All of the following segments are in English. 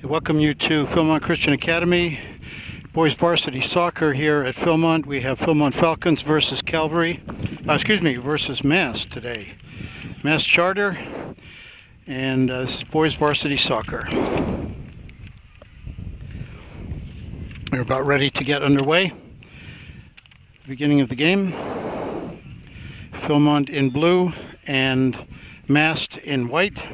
Welcome you to Phil-Mont Christian Academy, boys varsity soccer here at Phil-Mont. We have Phil-Mont Falcons versus versus MaST today. MaST Charter, and this is boys varsity soccer. We're about ready to get underway. Beginning of the game. Phil-Mont in blue and MaST in white.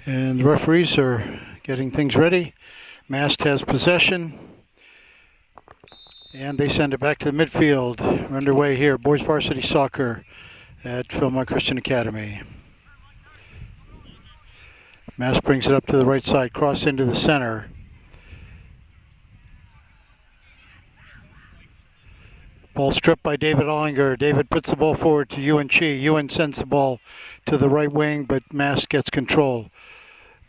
And the referees are getting things ready. MaST has possession. And they send it back to the midfield. We're underway here, boys varsity soccer at Phil-Mont Christian Academy. MaST brings it up to the right side, cross into the center. Ball stripped by David Ollinger. David puts the ball forward to Yuan Chi. Yuan sends the ball to the right wing, but MaST gets control.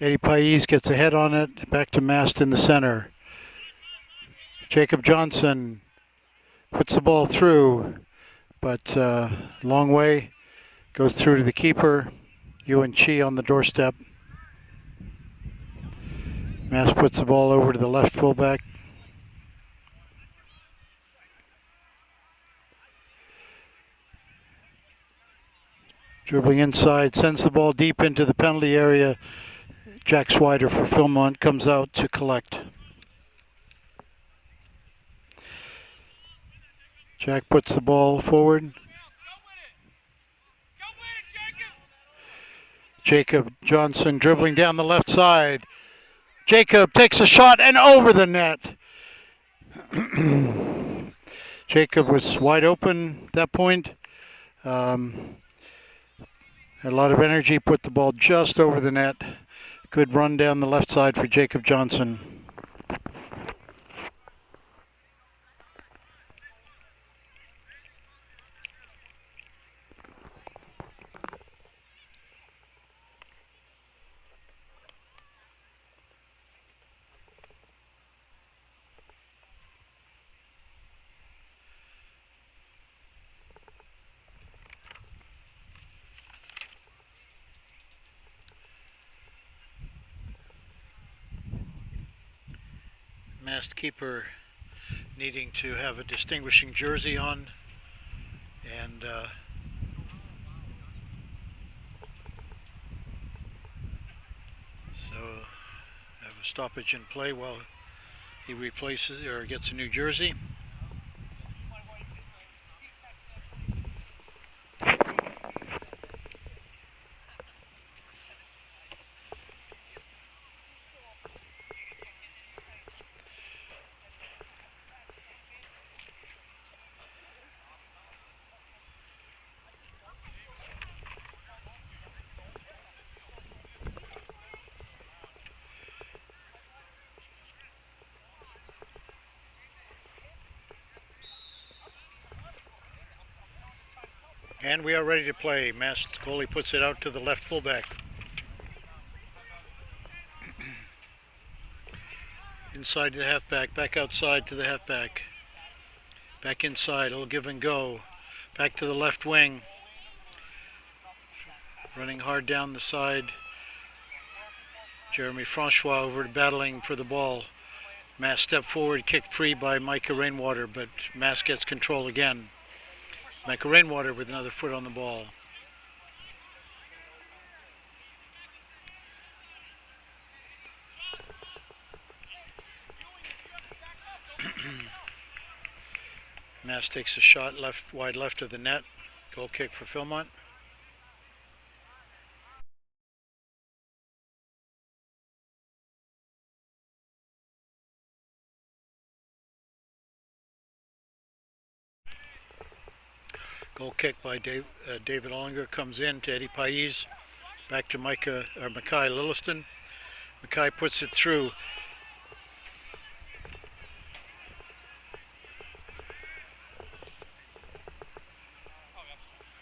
Eddie Pais gets a head on it. Back to MaST in the center. Jacob Johnson puts the ball through, but long way. Goes through to the keeper. Yuan Chi on the doorstep. MaST puts the ball over to the left fullback. Dribbling inside, sends the ball deep into the penalty area. Jack Swider for Phil-Mont comes out to collect. Jack puts the ball forward. Jacob Johnson dribbling down the left side. Jacob takes a shot and over the net. Jacob was wide open at that point. Had a lot of energy, put the ball just over the net. Good run down the left side for Jacob Johnson. MaST keeper needing to have a distinguishing jersey on, and so have a stoppage in play while he replaces or gets a new jersey. And we are ready to play. MaST goalie puts it out to the left fullback. Inside to the halfback, back outside to the halfback. Back inside, a little give and go. Back to the left wing. Running hard down the side. Jeremy Francois over to battling for the ball. MaST step forward, kicked free by Micah Rainwater, but MaST gets control again. Micah Rainwater with another foot on the ball. MaST takes a shot wide left of the net. Goal kick for Phil-Mont. Goal kick by David Ollinger comes in to Eddie Pais. Back to Micah Lilliston. Mackay puts it through.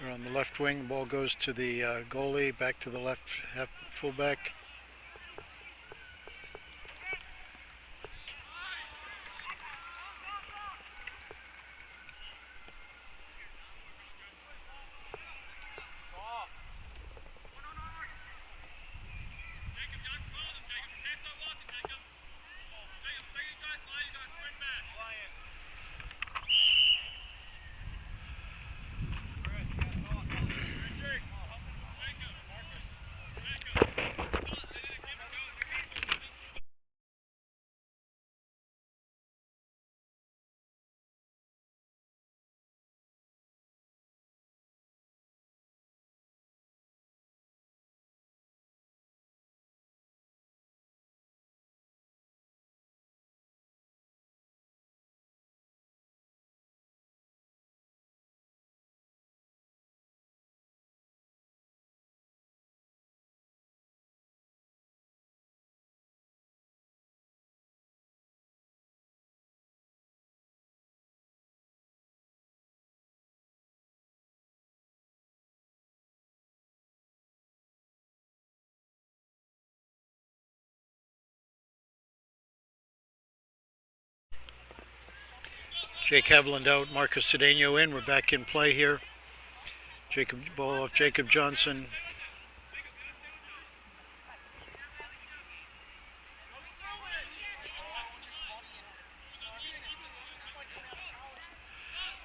We're on the left wing. The ball goes to the goalie, back to the left half fullback. Jake Haviland out, Marcus Cedeno in. We're back in play here. Ball off Jacob Johnson.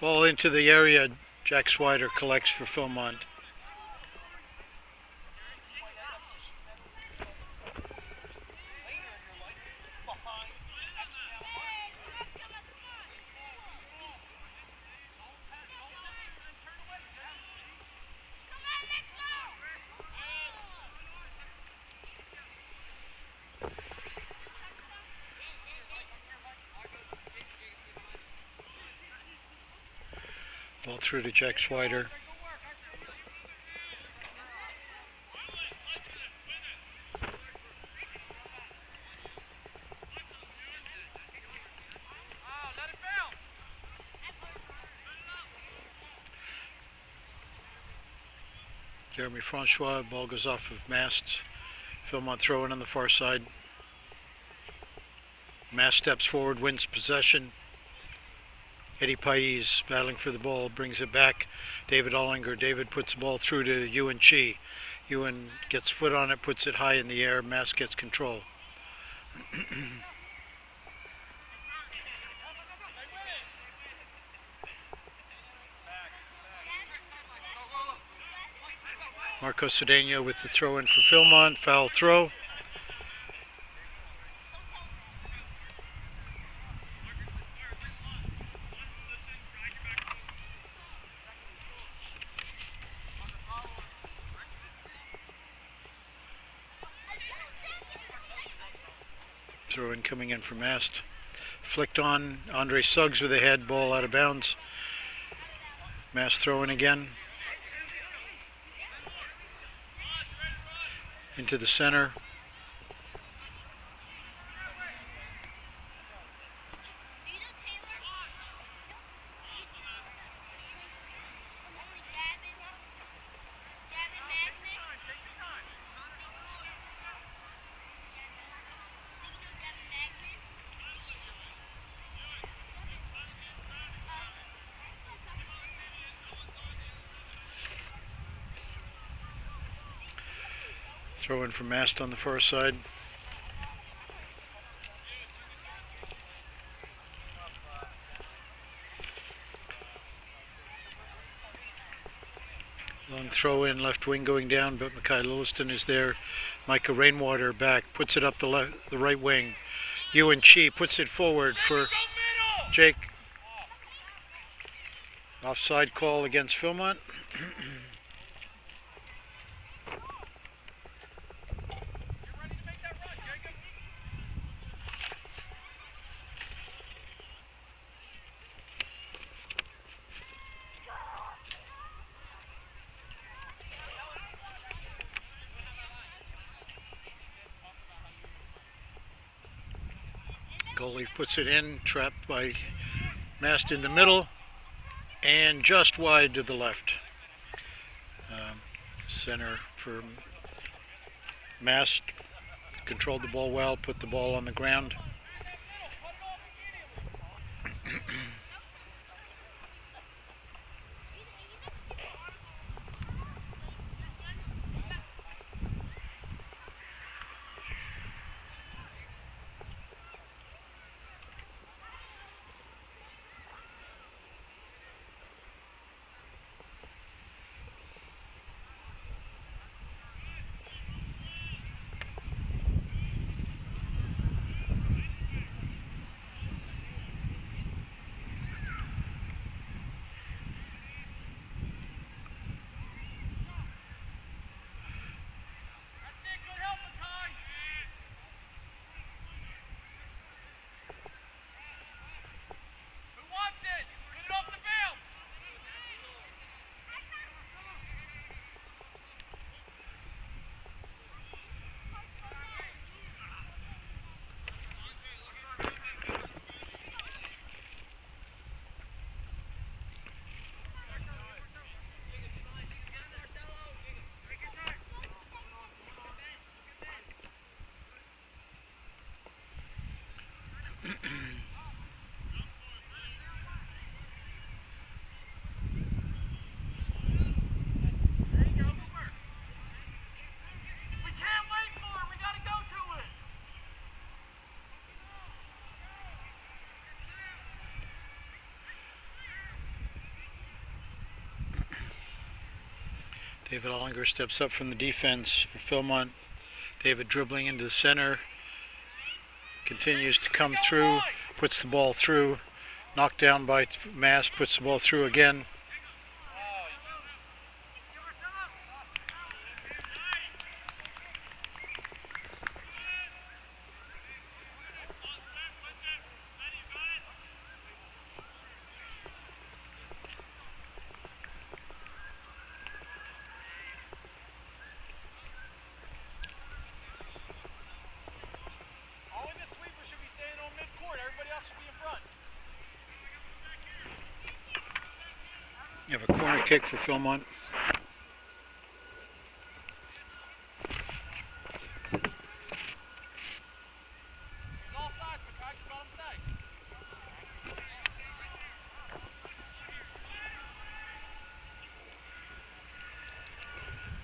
Ball into the area. Jack Swider collects for Phil-Mont. Ball through to Jack Swider. Jeremy Francois, ball goes off of MaST. Phil-Mont throwing on the far side. MaST steps forward, wins possession. Eddie Pais battling for the ball, brings it back. David Ollinger. David puts the ball through to Yuan Chi. Yuan gets foot on it, puts it high in the air. MaST gets control. Marco Cedeno with the throw in for Phil-Mont. Foul throw. Throw in coming in for MaST. Flicked on. Andre Suggs with a head, ball out of bounds. MaST throw in again. Into the center. Throw in from MaST on the far side. Long throw in, left wing going down, but Mackay Lilliston is there. Micah Rainwater back, puts it up the right wing. Yuan Chi puts it forward for Jake. Offside call against Phil-Mont. Goalie puts it in, trapped by MaST in the middle, and just wide to the left. Center for MaST controlled the ball well, put the ball on the ground. David Ollinger steps up from the defense for Phil-Mont. David dribbling into the center. Continues to come through. Puts the ball through. Knocked down by MaST. Puts the ball through again. You have a corner kick for Phil-Mont.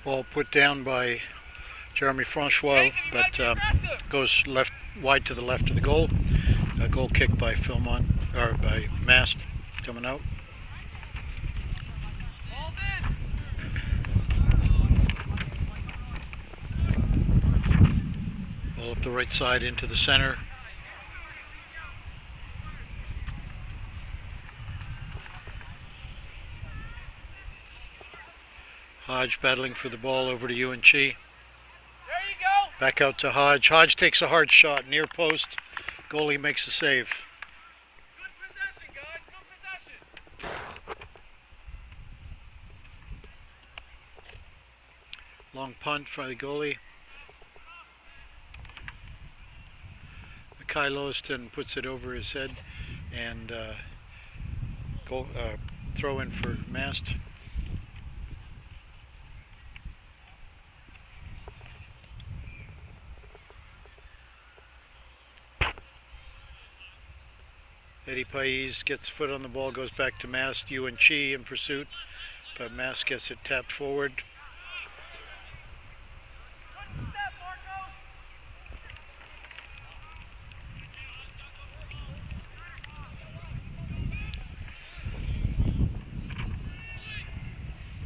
Ball put down by Jeremy Francois, but goes left, wide to the left of the goal. A goal kick by Phil-Mont, or by MaST coming out. Ball up the right side into the center. Hodge battling for the ball over to UNC. There you go. Back out to Hodge. Hodge takes a hard shot, near post. Goalie makes a save. Good possession, guys. Good possession. Long punt for the goalie. Kai Lowiston puts it over his head, and throw in for MaST. Eddie Pais gets foot on the ball, goes back to MaST. UNC in pursuit, but MaST gets it tapped forward.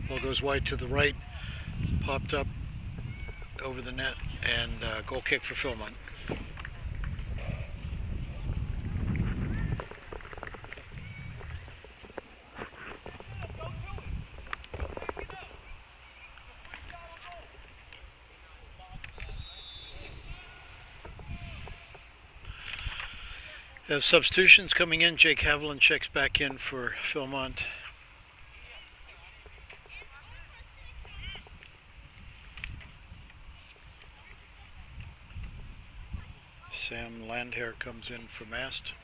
Ball goes wide to the right, popped up over the net, and goal kick for Phil-Mont. Have substitutions coming in. Jake Haviland checks back in for Phil-Mont. Sam Landhair comes in for MaST.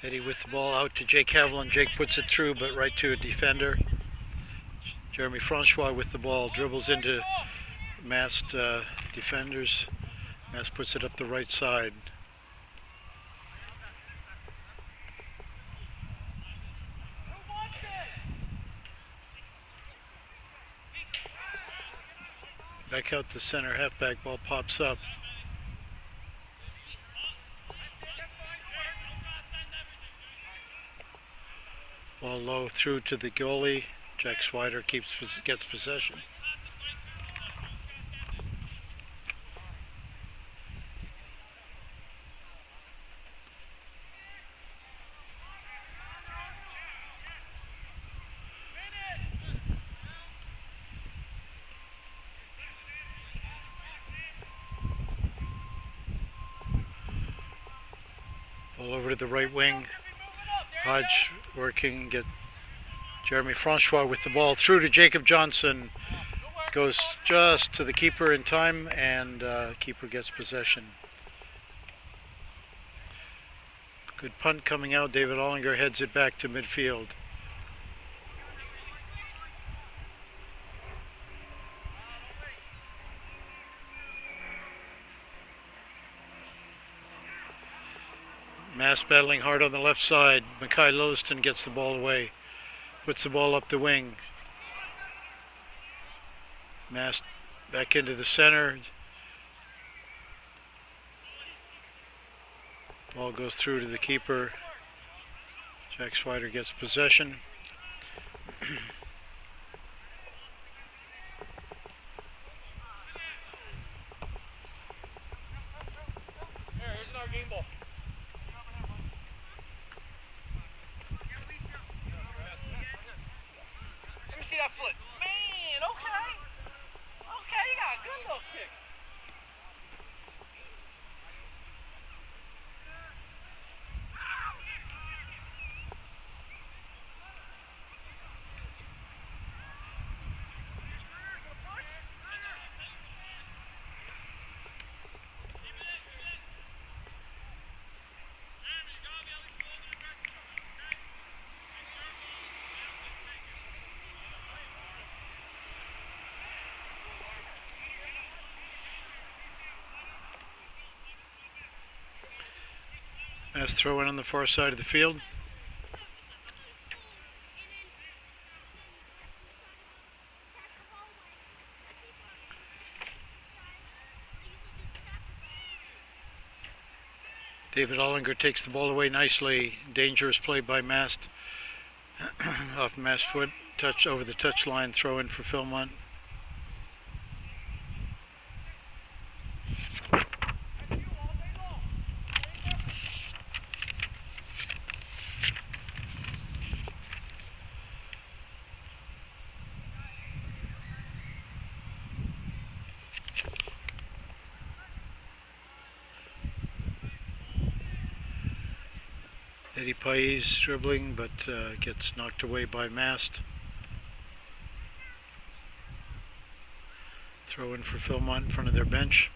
Eddie with the ball out to Jake Haviland. Jake puts it through, but right to a defender. Jeremy Francois with the ball, dribbles into MaST defenders. MaST puts it up the right side. Back out the center halfback, ball pops up. Ball low through to the goalie. Jack Swider gets possession. Ball over to the right wing. Hodge working, get Jeremy Francois with the ball through to Jacob Johnson. Goes just to the keeper in time, and keeper gets possession. Good punt coming out. David Ollinger heads it back to midfield. MaST battling hard on the left side. Mackay Lilliston gets the ball away. Puts the ball up the wing. MaST back into the center. Ball goes through to the keeper. Jack Swider gets possession. Here's another game ball. Let me see that foot. Man, okay. Okay, you got a good little kick. MaST throw in on the far side of the field. David Ollinger takes the ball away nicely. Dangerous play by MaST. Off MaST foot, touch over the touch line, throw in for Phil-Mont. Eddie Pais dribbling, but gets knocked away by MaST. Throw in for Phil-Mont in front of their bench.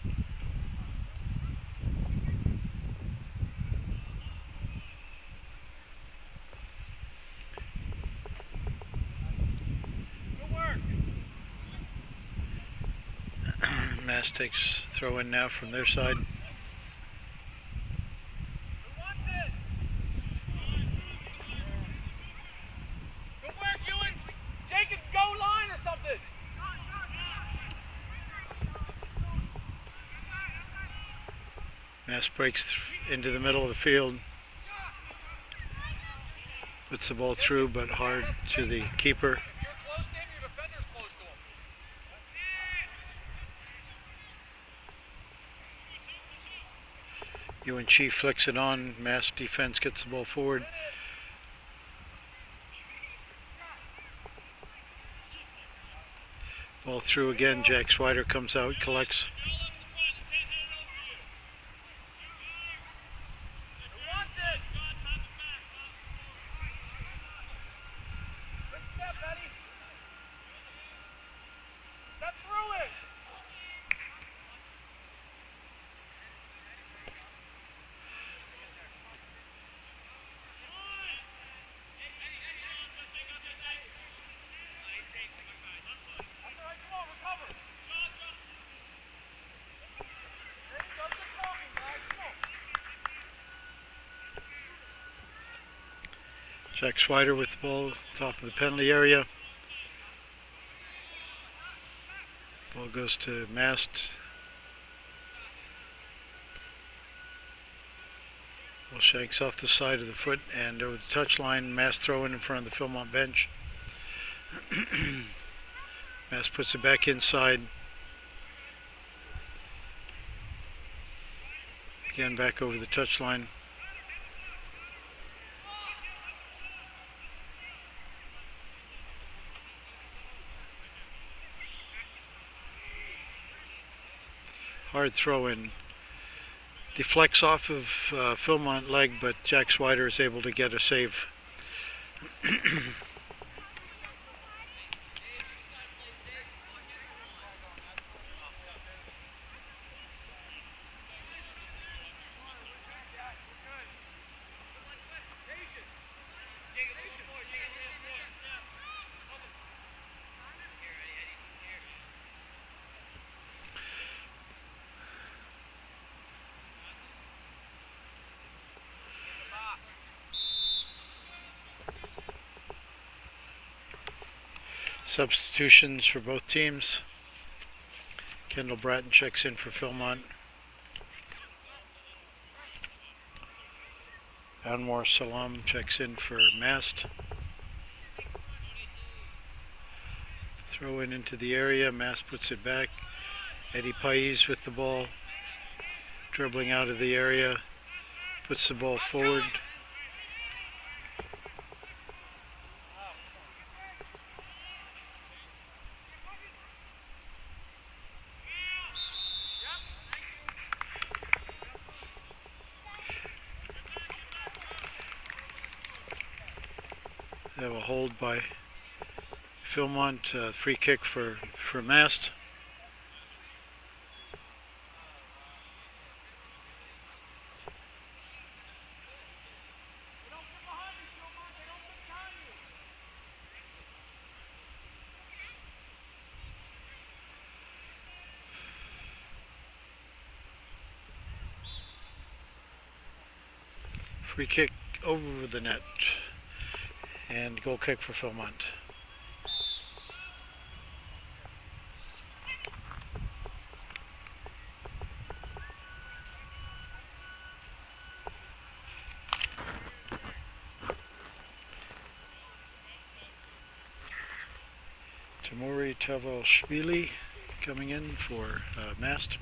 Good work. MaST takes throw in now from their side. MaST breaks into the middle of the field. Puts the ball through, but hard to the keeper. UNC flicks it on. MaST defense gets the ball forward. Ball through again. Jack Swider comes out, collects. Jack Swider with the ball, top of the penalty area. Ball goes to MaST. Ball shanks off the side of the foot and over the touchline. MaST throw in front of the Phil-Mont bench. MaST puts it back inside. Again back over the touchline. Hard throw in. Deflects off of Phil-Mont leg, but Jack Swider is able to get a save. Substitutions for both teams. Kendall Bratton checks in for Phil-Mont. Anwar Salam checks in for MaST. Throw in into the area. MaST puts it back. Eddie Pais with the ball. Dribbling out of the area. Puts the ball forward. They have a hold by Phil-Mont, free kick for MaST. Free kick over the net. And goal kick for Phil-Mont. Tamuri Tavalshvili coming in for MaST.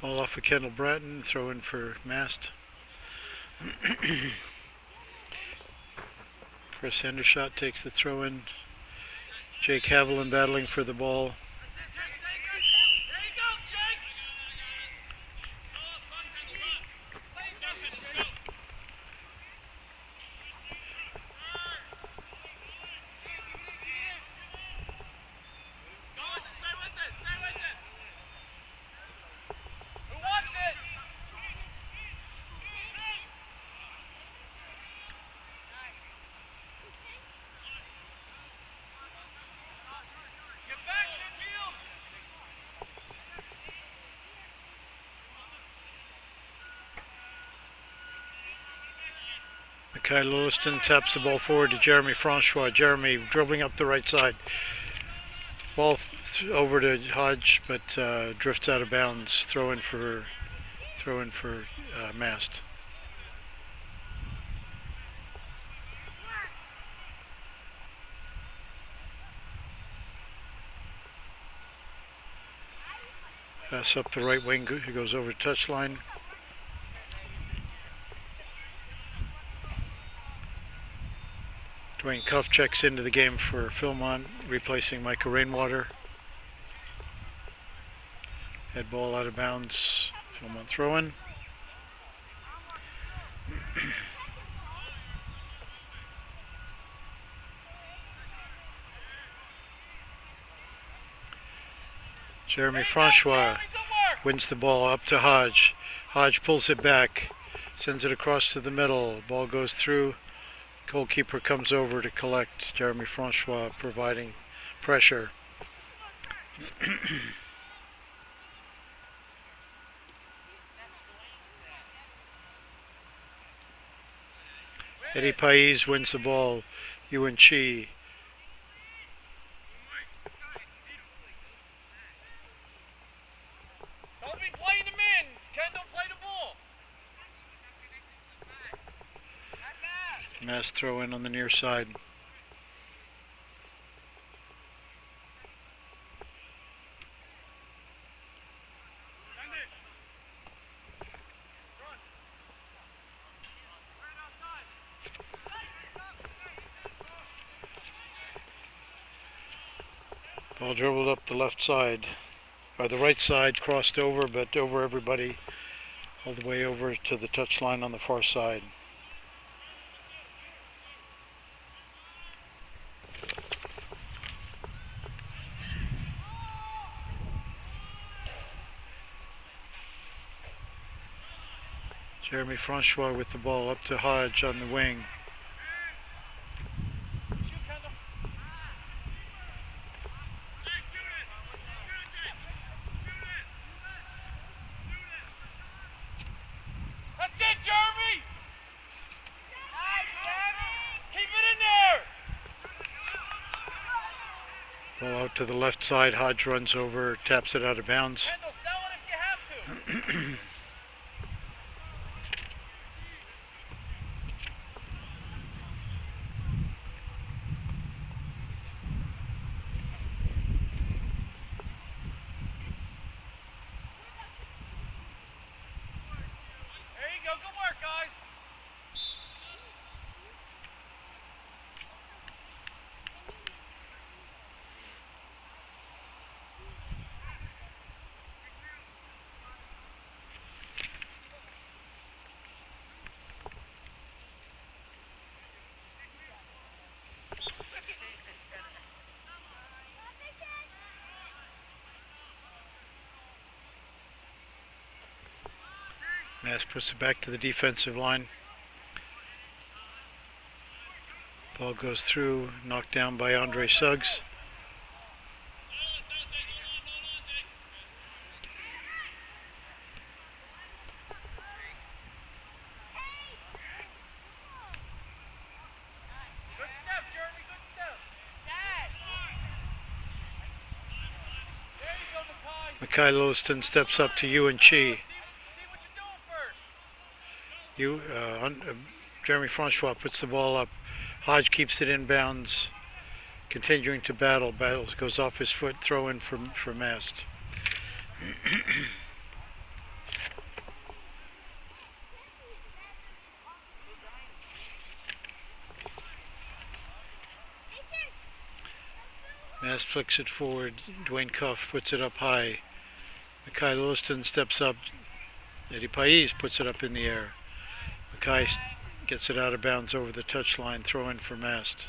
Ball off of Kendall Bratton, throw in for MaST. Chris Hendershot takes the throw in. Jake Haviland battling for the ball. Kai Lilliston taps the ball forward to Jeremy Francois. Jeremy dribbling up the right side. Ball over to Hodge, but drifts out of bounds. Throw in for MaST. Pass up the right wing. He goes over touchline. Dwayne Cuff checks into the game for Phil-Mont, replacing Micah Rainwater. Head ball out of bounds. Phil-Mont throw-in. Jeremy Francois Jeremy, good work. wins the ball up to Hodge. Hodge pulls it back, sends it across to the middle. Ball goes through. Goalkeeper comes over to collect. Jeremy Francois providing pressure. Eddie Pais wins the ball. Yuan Chi. Don't be playing him in. Kendall, play the ball. MaST throw in on the near side. Ball dribbled up the left side, or the right side, crossed over, but over everybody, all the way over to the touchline on the far side. Jeremy Francois with the ball up to Hodge on the wing. That's it, Jeremy. Keep it in there. Ball out to the left side. Hodge runs over, taps it out of bounds. Kendall, sell it if you have to. There you go. Good work, guys. MaST puts it back to the defensive line. Ball goes through, knocked down by Andre Suggs. Good step, Jeremy. Good step. There you go, Mackay. Mackay Lilliston steps up to Yuan Chi. See what you're doing first. Jeremy Francois puts the ball up. Hodge keeps it inbounds, continuing to battle. Battles goes off his foot. Throw in for MaST. MaST flicks it forward. Dwayne Cuff puts it up high. Mackay Lilliston steps up. Eddie Pais puts it up in the air. Mackay gets it out of bounds over the touchline. Throw in for MaST.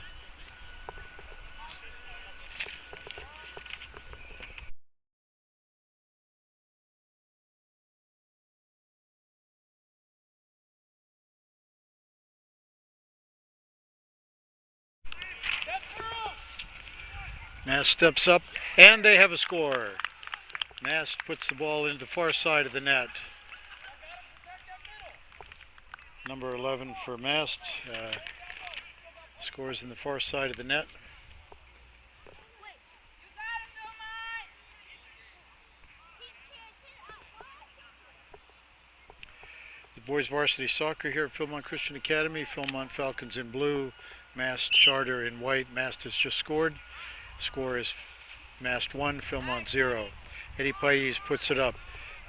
Step through. MaST steps up, and they have a score. MaST puts the ball into the far side of the net. Number 11 for MaST. Scores in the far side of the net. The boys varsity soccer here at Phil-Mont Christian Academy. Phil-Mont Falcons in blue, MaST Charter in white. MaST has just scored. Score is MaST 1, Phil-Mont 0. Eddie Pais puts it up.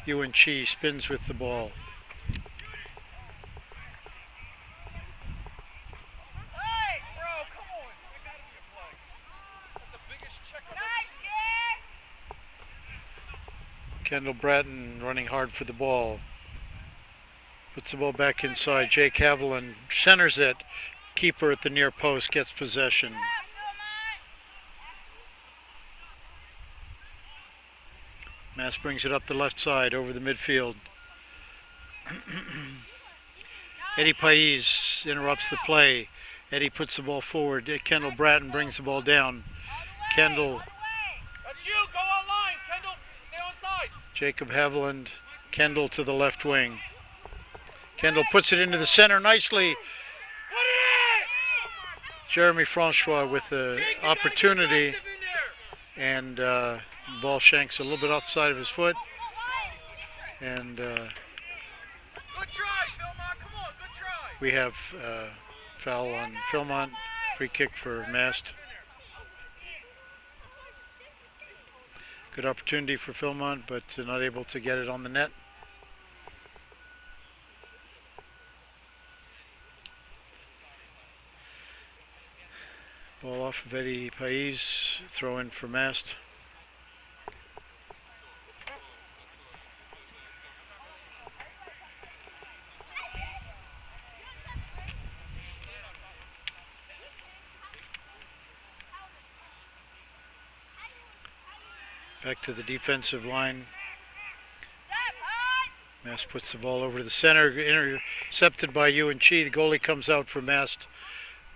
Yuan Chi spins with the ball. Hey, bro, come on. That gotta be a flag. That's the biggest check I've ever seen. Kendall Bratton running hard for the ball. Puts the ball back inside. Jake Haviland centers it. Keeper at the near post gets possession. MaST brings it up the left side over the midfield. Eddie Pais interrupts the play. Eddie puts the ball forward. Kendall Bratton brings the ball down. Kendall. That's you. Go online. Kendall, stay on sides. Jacob Haviland. Kendall to the left wing. Kendall puts it into the center nicely. Put it in. Jeremy Francois with the Jake, you gotta get opportunity, aggressive in there. and ball shanks a little bit off the side of his foot. And Good try, Phil-Mont. Come on. Good try. we have foul on Phil-Mont. Free kick for MaST. Good opportunity for Phil-Mont, but not able to get it on the net. Ball off of Eddie Pais, throw in for MaST. Back to the defensive line. MaST puts the ball over to the center, intercepted by UNC. The goalie comes out for MaST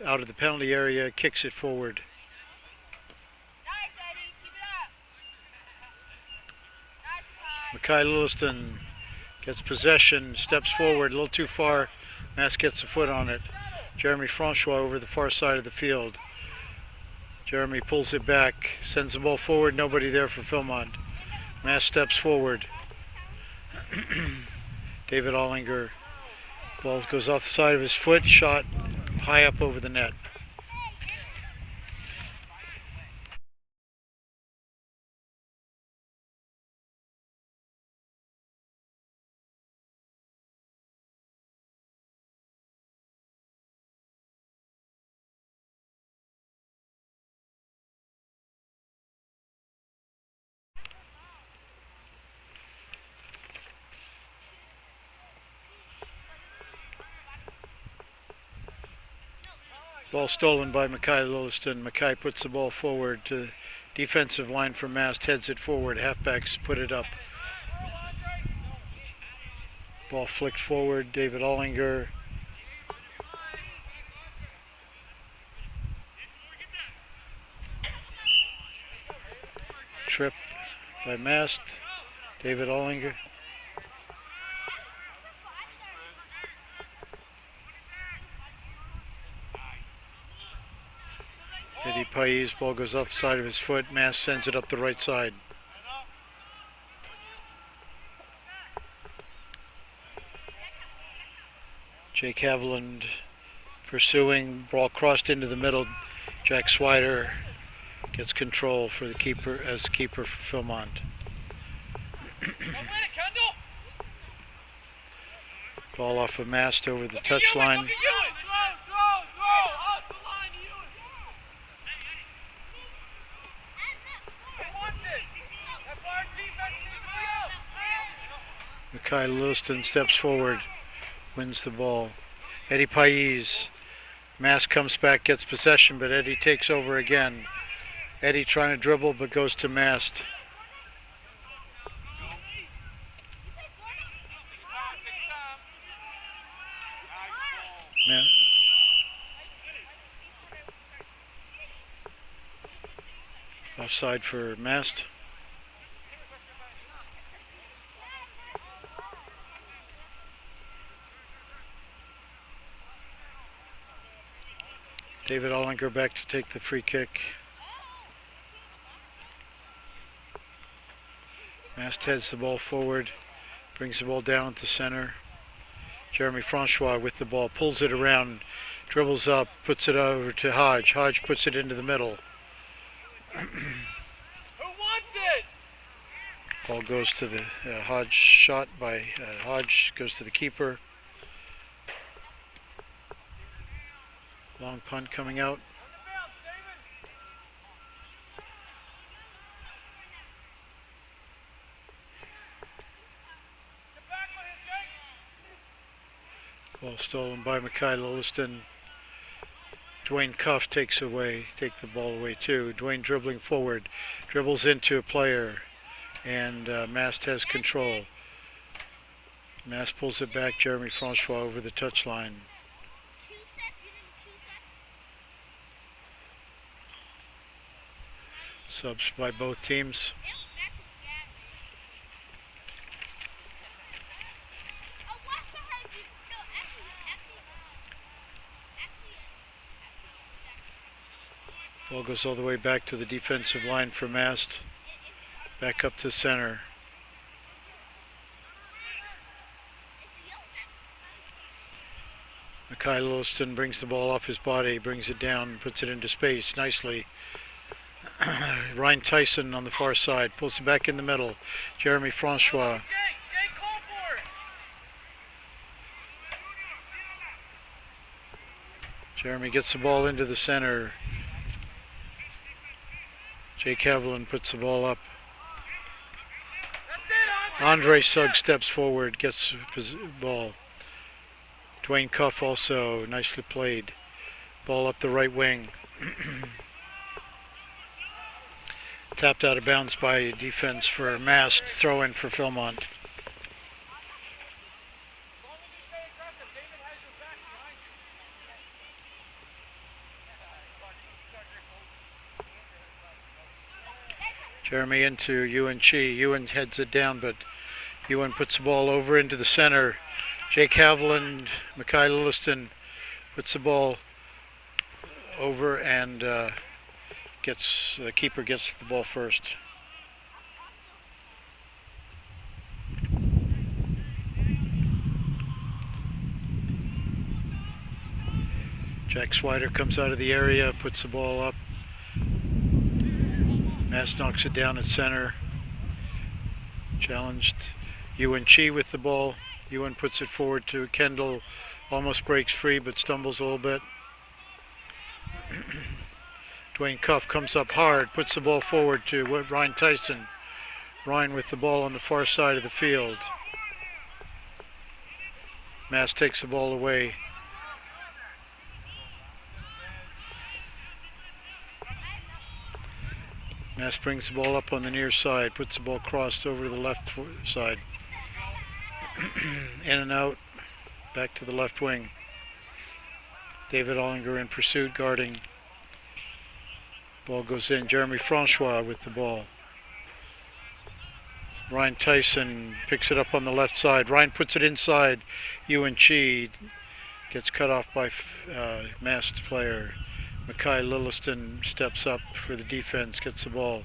out of the penalty area, kicks it forward. Mackay Lilliston gets possession, steps forward a little too far. MaST gets a foot on it. Jeremy Francois over the far side of the field. Jeremy pulls it back, sends the ball forward, nobody there for Phil-Mont. MaST steps forward. David Ollinger, ball goes off the side of his foot, shot high up over the net. Ball stolen by Mackay Lilliston. Mackay puts the ball forward to the defensive line for MaST, heads it forward. Halfbacks put it up. Ball flicked forward. David Ollinger. Trip by MaST. David Ollinger. Eddie Pais, ball goes off the side of his foot. MaST sends it up the right side. Jake Haviland pursuing, ball crossed into the middle. Jack Swider gets control for the keeper as keeper for Phil-Mont. Ball off of MaST over the touchline. Mackay Lilliston steps forward, wins the ball. Eddie Pais, MaST comes back, gets possession, but Eddie takes over again. Eddie trying to dribble, but goes to MaST. Offside for MaST. David Ollinger back to take the free kick. MaST heads the ball forward, brings the ball down at the center. Jeremy Francois with the ball, pulls it around, dribbles up, puts it over to Hodge. Hodge puts it into the middle. Who wants it? Ball goes to the Hodge shot by Hodge, goes to the keeper. Long punt coming out. Ball stolen by Mackay Lilliston. Dwayne Cuff takes the ball away too. Dwayne dribbling forward, dribbles into a player, and MaST has control. MaST pulls it back. Jeremy Francois over the touchline. Subs by both teams. Ball goes all the way back to the defensive line for MaST. Back up to center. Mackay Lilliston brings the ball off his body, brings it down, puts it into space nicely. Ryan Tyson on the far side, pulls it back in the middle. Jeremy Francois. Jake, call for it. Jeremy gets the ball into the center. Jake Haviland puts the ball up. That's it, Andre Suggs steps forward, gets the ball. Dwayne Cuff also nicely played. Ball up the right wing. Tapped out of bounds by defense for MaST. Throw in for Phil-Mont. Jeremy into Ewan Chi. Ewan heads it down, but Ewan puts the ball over into the center. Jake Haviland, Mackay Lilliston puts the ball over and the keeper gets the ball first. Jack Swider comes out of the area, puts the ball up. MaST knocks it down at center. Challenged Ewan Chi with the ball. Ewan puts it forward to Kendall. Almost breaks free but stumbles a little bit. Dwayne Cuff comes up hard, puts the ball forward to Ryan Tyson. Ryan with the ball on the far side of the field. MaST takes the ball away. MaST brings the ball up on the near side, puts the ball crossed over to the left side. In and out, back to the left wing. David Ollinger in pursuit, guarding. Ball goes in. Jeremy Francois with the ball. Ryan Tyson picks it up on the left side. Ryan puts it inside. Ewan Chi gets cut off by MaST player. Mackay Lilliston steps up for the defense, gets the ball.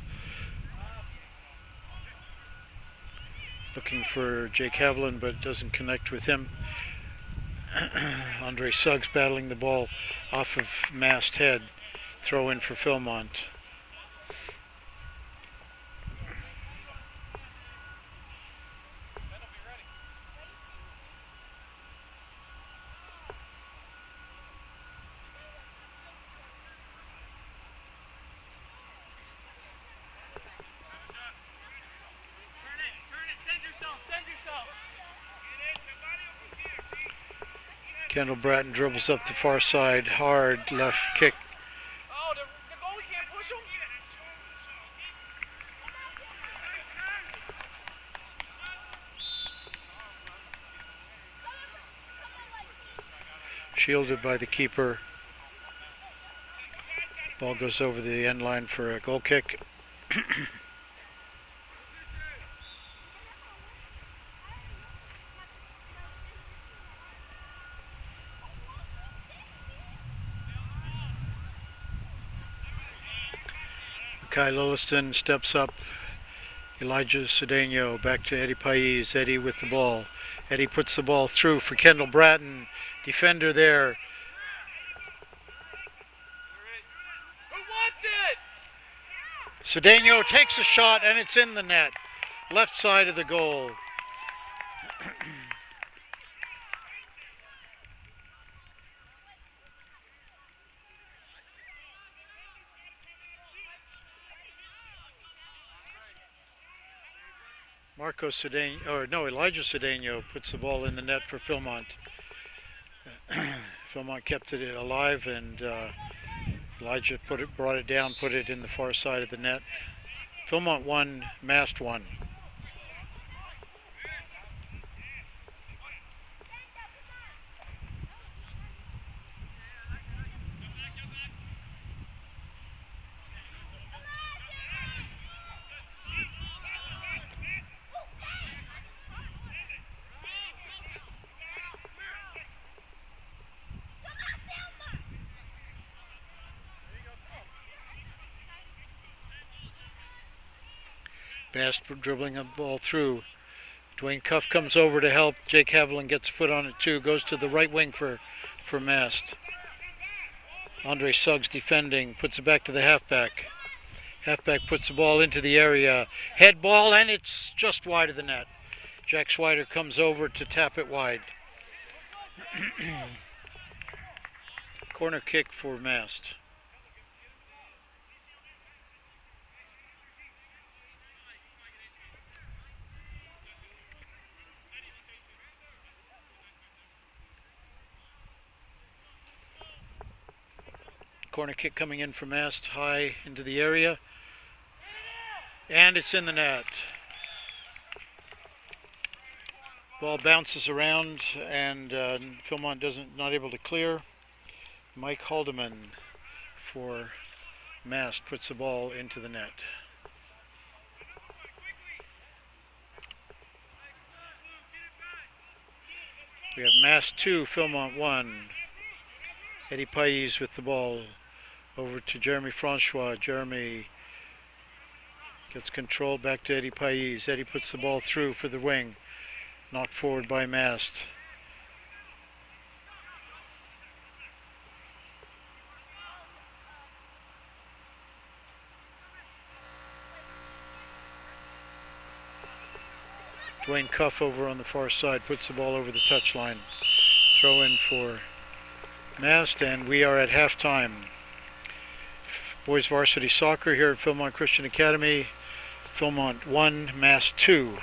Looking for Jake Haviland, but doesn't connect with him. Andre Suggs battling the ball off of MaST head. Throw in for Phil-Mont. Kendall Bratton dribbles up the far side, hard left kick. Oh, the goalie can't push him. Shielded by the keeper. Ball goes over the end line for a goal kick. Mackay Lilliston steps up. Elijah Cedeno back to Eddie Pais. Eddie with the ball. Eddie puts the ball through for Kendall Bratton. Defender there. Who wants it? Cedeno takes a shot and it's in the net. Left side of the goal. Elijah Cedeno puts the ball in the net for Phil-Mont. Phil-Mont kept it alive, and Elijah brought it down, put it in the far side of the net. Phil-Mont won, MaST won. MaST dribbling the ball through. Dwayne Cuff comes over to help. Jake Haviland gets a foot on it too. Goes to the right wing for MaST. Andre Suggs defending. Puts it back to the halfback. Halfback puts the ball into the area. Head ball, and it's just wide of the net. Jack Swider comes over to tap it wide. Corner kick for MaST. Corner kick coming in for MaST, high into the area. And it's in the net. Ball bounces around, and Phil-Mont not able to clear. Mike Haldeman for MaST puts the ball into the net. We have MaST 2, Phil-Mont 1. Eddie Pais with the ball over to Jeremy Francois. Jeremy gets control back to Eddie Pais. Eddie puts the ball through for the wing. Knocked forward by MaST. Dwayne Cuff over on the far side puts the ball over the touchline. Throw in for MaST, and we are at halftime. Boys varsity soccer here at Phil-Mont Christian Academy. Phil-Mont 1, MaST 2.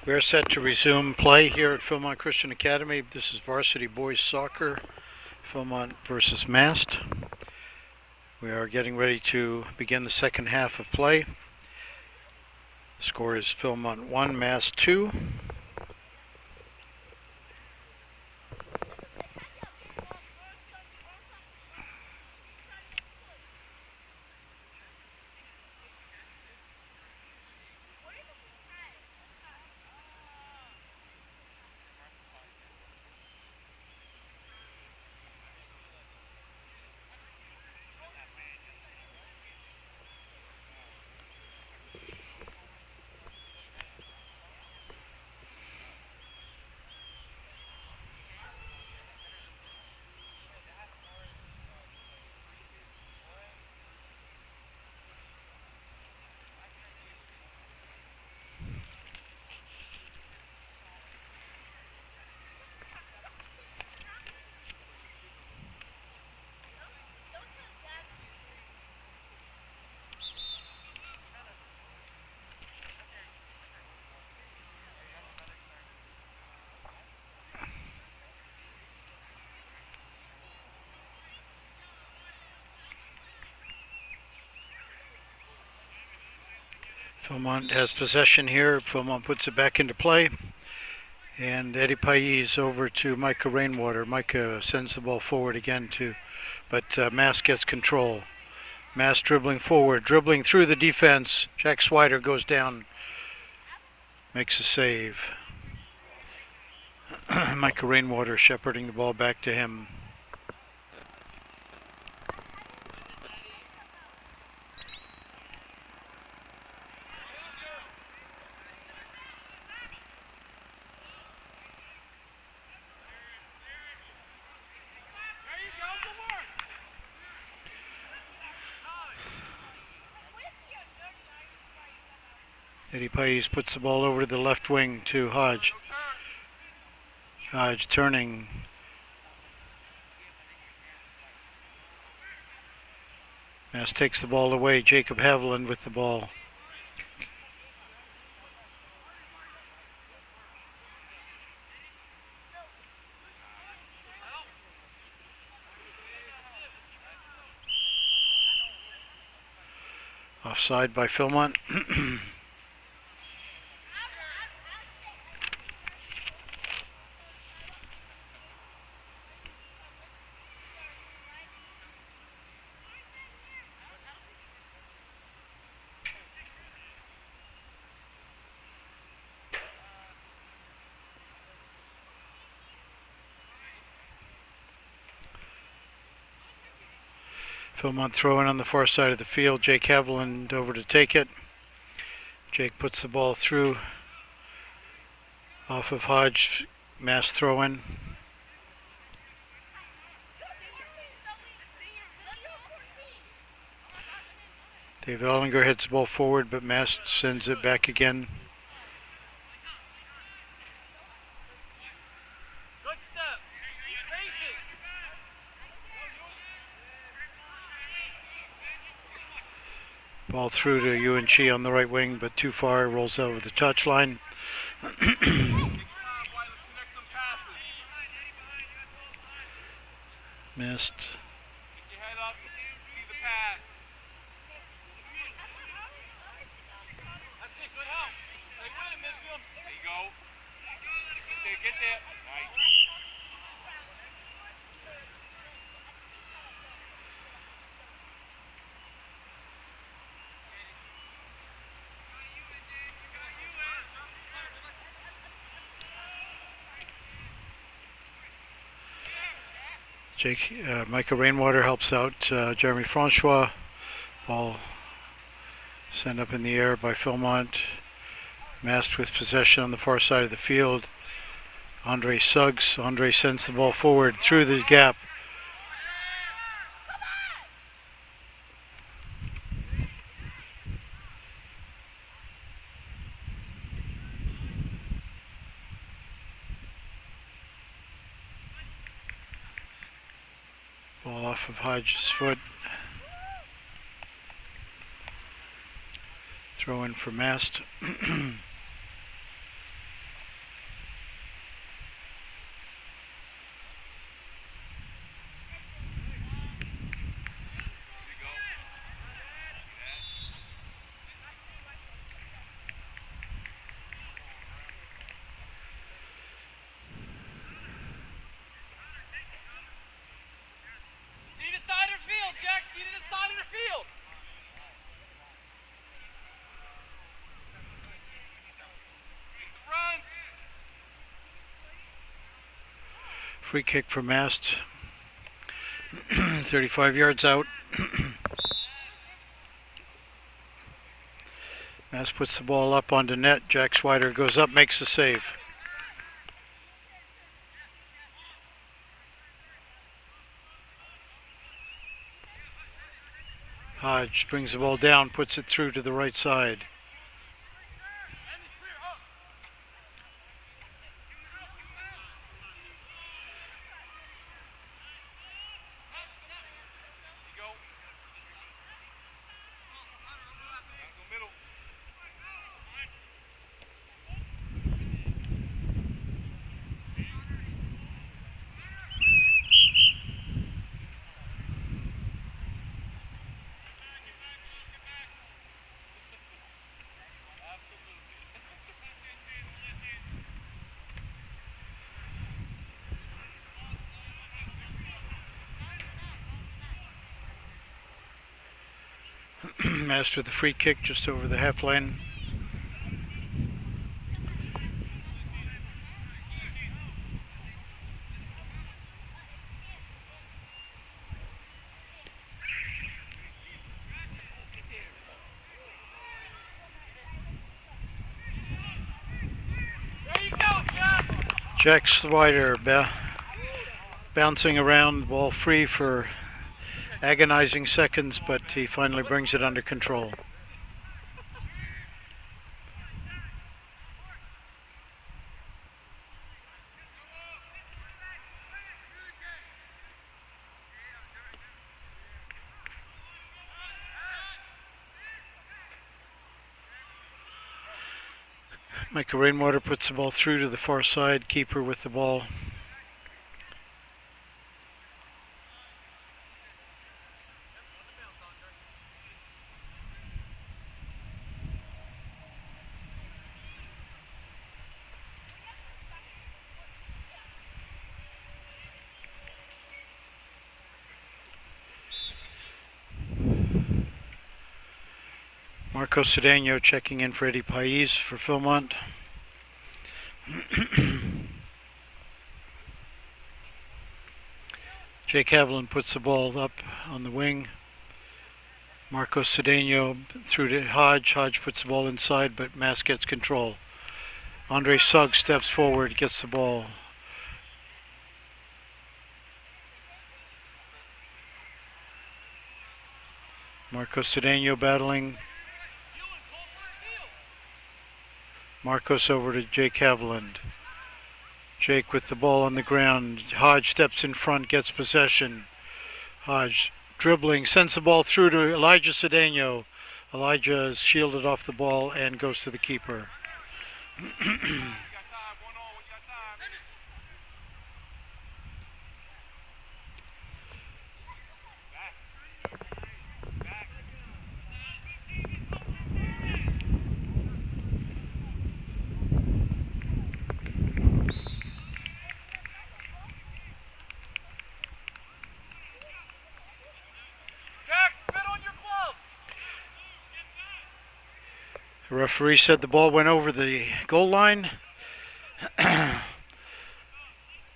We're set to resume play here at Phil-Mont Christian Academy. This is Varsity Boys Soccer, Phil-Mont versus MaST. We are getting ready to begin the second half of play. The score is Phil-Mont 1, MaST 2. Phil-Mont has possession here. Phil-Mont puts it back into play. And Eddie Pais over to Micah Rainwater. Micah sends the ball forward again but MaST gets control. MaST dribbling forward, dribbling through the defense. Jack Swider goes down, makes a save. Micah Rainwater shepherding the ball back to him. Eddie Pais puts the ball over to the left wing to Hodge. Hodge turning. MaST takes the ball away. Jacob Haviland with the ball. Offside by Phil-Mont. Phil-Mont throwing on the far side of the field. Jake Haviland over to take it. Jake puts the ball through off of Hodge. MaST throw in. David Ollinger heads the ball forward, but MaST sends it back again. Ball through to UNC on the right wing, but too far, rolls over the touchline. Missed. Micah Rainwater helps out Jeremy Francois. Ball sent up in the air by Phil-Mont. MaST with possession on the far side of the field. Andre Suggs. Andre sends the ball forward through the gap. Ball off of Hodge's foot. Throw in for MaST. Free kick for MaST. 35 yards out. MaST puts the ball up onto net. Jack Swider goes up, makes the save. Hodge brings the ball down, puts it through to the right side. MaST with the free kick just over the half line. Jack Swider bouncing around, ball free for agonizing seconds, but he finally brings it under control. Micah Rainwater puts the ball through to the far side, keeper with the ball. Marco Cedeno checking in for Eddie Pais for Phil-Mont. Jake Haviland puts the ball up on the wing. Marco Cedeno through to Hodge. Hodge puts the ball inside, but MaST gets control. Andre Suggs steps forward, gets the ball. Marco Cedeno battling. Marcos over to Jake Haviland. Jake with the ball on the ground. Hodge steps in front, gets possession. Hodge dribbling, sends the ball through to Elijah Cedeno. Elijah is shielded off the ball and goes to the keeper. The referee said the ball went over the goal line.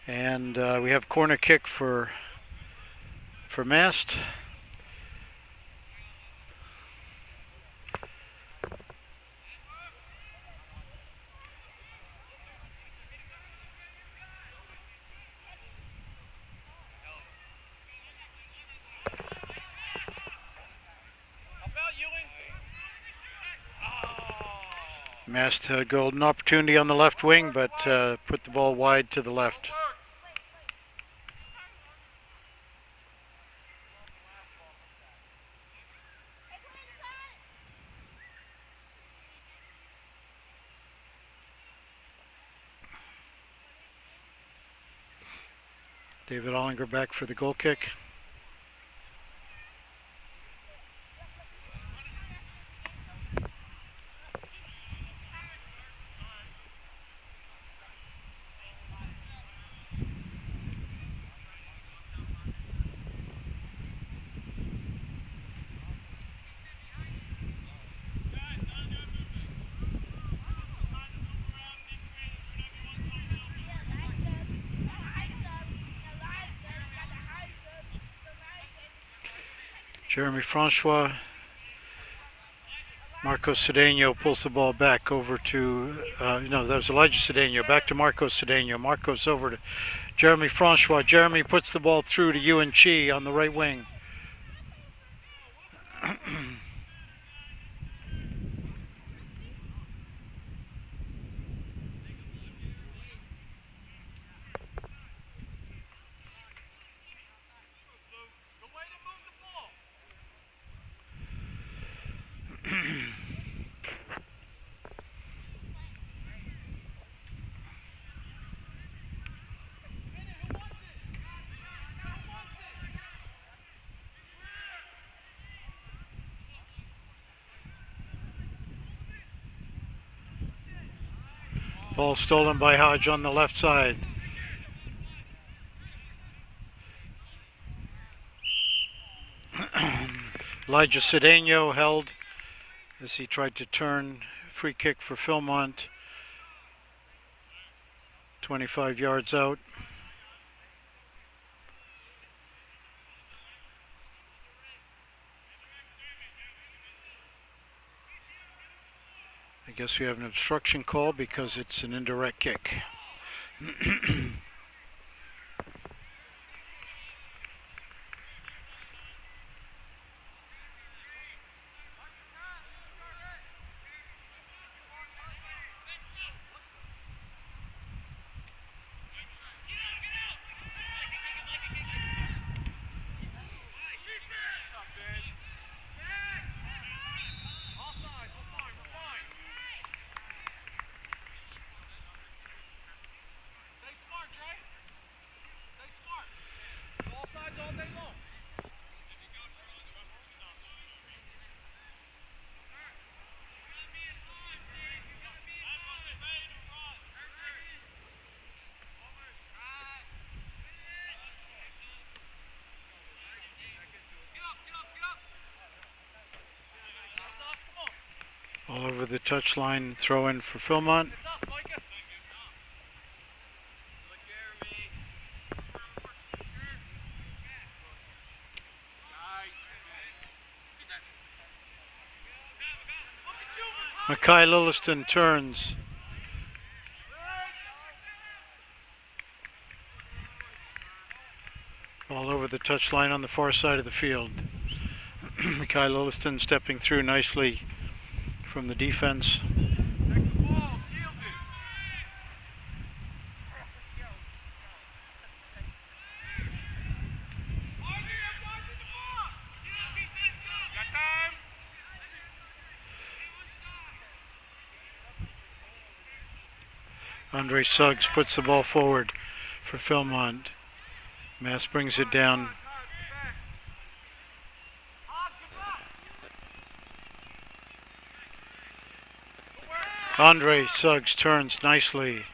And we have corner kick for MaST. MaST had a golden opportunity on the left wing, but put the ball wide to the left. David Ollinger back for the goal kick. Jeremy Francois. Marco Cedeno pulls the ball back over to, no, that was Elijah Cedeno. Back to Marco Cedeno. Marco's over to Jeremy Francois. Jeremy puts the ball through to Yuan Chi on the right wing. Good way to move the ball. Ball stolen by Hodge on the left side. Elijah Cedeno held as he tried to turn. Free kick for Phil-Mont. 25 yards out. I guess we have an obstruction call because it's an indirect kick. All over the touchline, throw in for Phil-Mont. Mackay Lilliston turns. All over the touchline on the far side of the field. Mackay Lilliston stepping through nicely from the defense. Andre Suggs puts the ball forward for Phil-Mont. MaST brings it down. Andre Suggs turns nicely.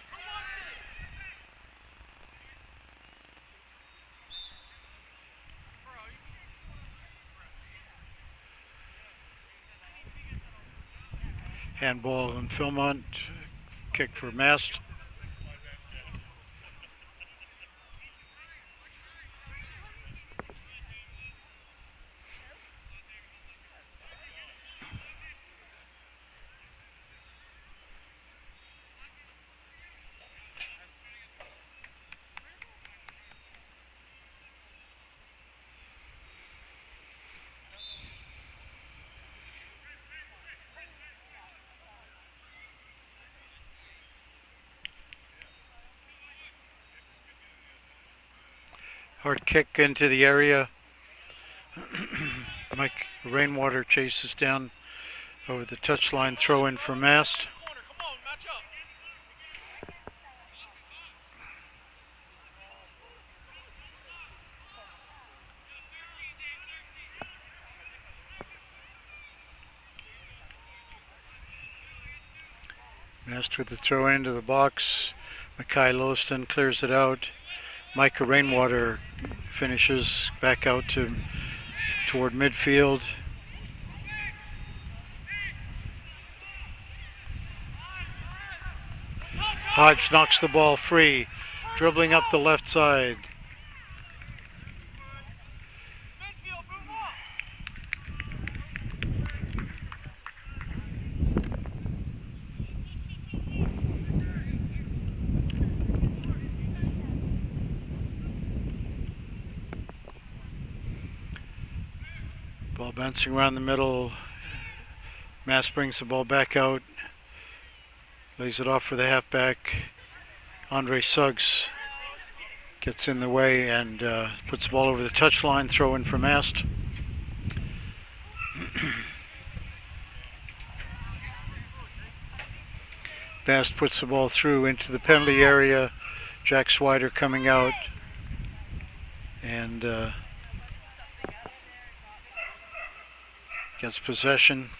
Handball on Phil-Mont. Kick for MaST. Hard kick into the area. Mike Rainwater chases down over the touchline. Throw in for MaST. MaST with the throw into the box. Mackay Lilliston clears it out. Micah Rainwater finishes back out toward midfield. Hodge knocks the ball free, dribbling up the left side. Ball bouncing around the middle. MaST brings the ball back out. Lays it off for the halfback. Andre Suggs gets in the way and puts the ball over the touchline. Throw in for MaST. MaST puts the ball through into the penalty area. Jack Swider coming out and gets possession.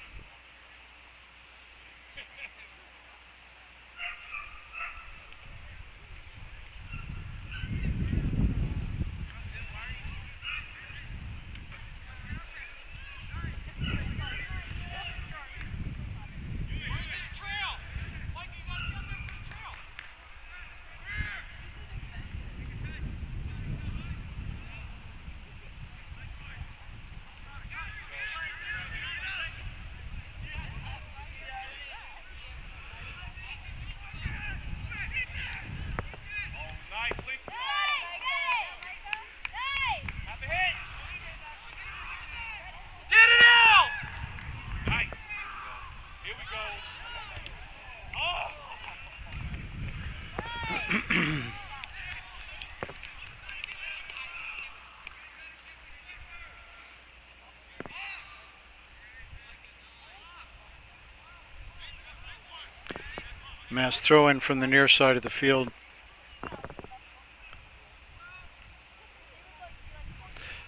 MaST throw in from the near side of the field.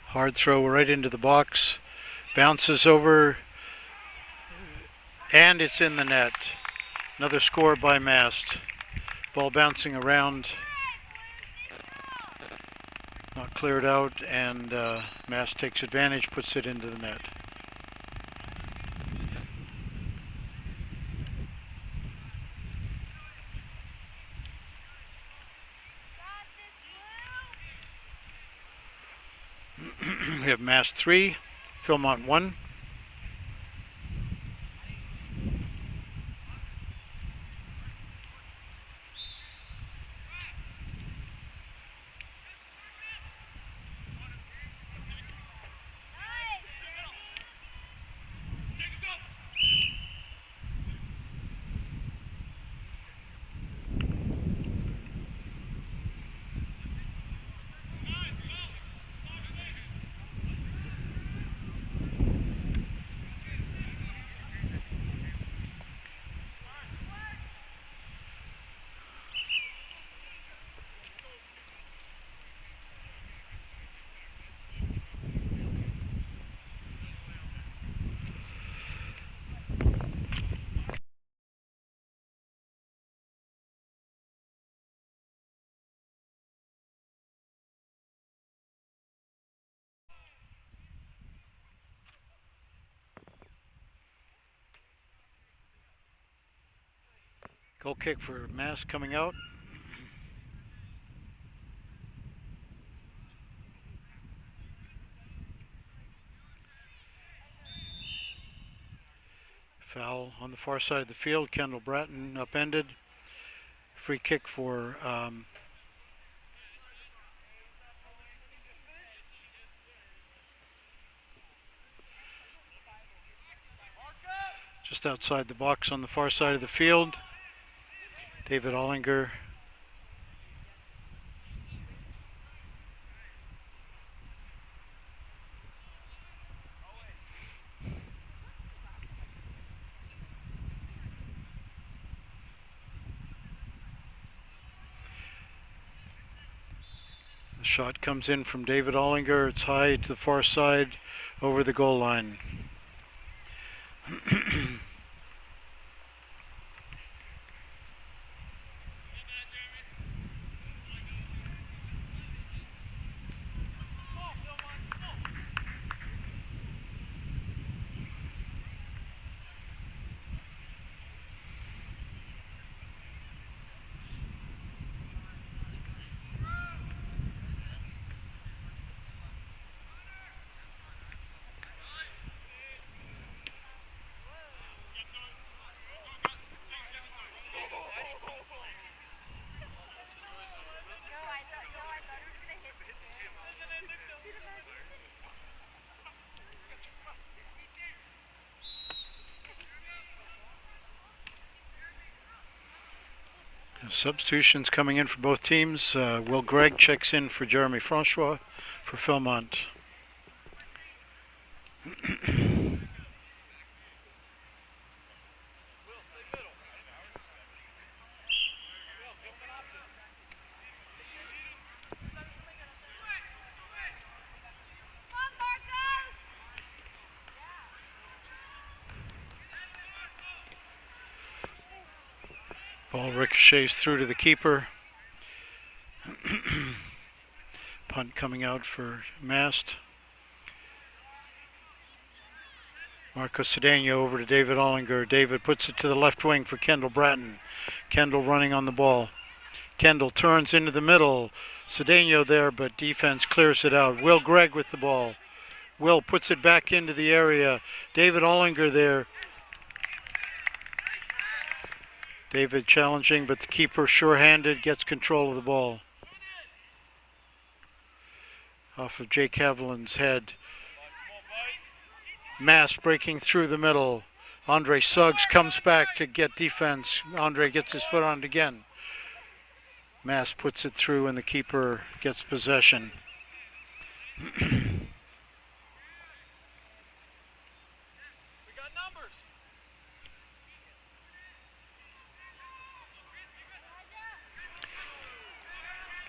Hard throw right into the box. Bounces over and it's in the net. Another score by MaST. Ball bouncing around. Not cleared out and MaST takes advantage, puts it into the net. We have MaST 3, Phil-Mont 1. Goal kick for MaST coming out. Foul on the far side of the field. Kendall Bratton upended. Free kick for just outside the box on the far side of the field. David Ollinger. The shot comes in from David Ollinger. It's high to the far side over the goal line. Substitutions coming in for both teams. Will Gregg checks in for Jeremy Francois for Phil-Mont. Ball ricochets through to the keeper. Punt coming out for MaST. Marco Cedeno over to David Ollinger. David puts it to the left wing for Kendall Bratton. Kendall running on the ball. Kendall turns into the middle. Cedeno there, but defense clears it out. Will Gregg with the ball. Will puts it back into the area. David Ollinger there. David challenging, but the keeper sure-handed, gets control of the ball. Off of Jake Haviland's head. MaST breaking through the middle. Andre Suggs comes back to get defense. Andre gets his foot on it again. MaST puts it through and the keeper gets possession.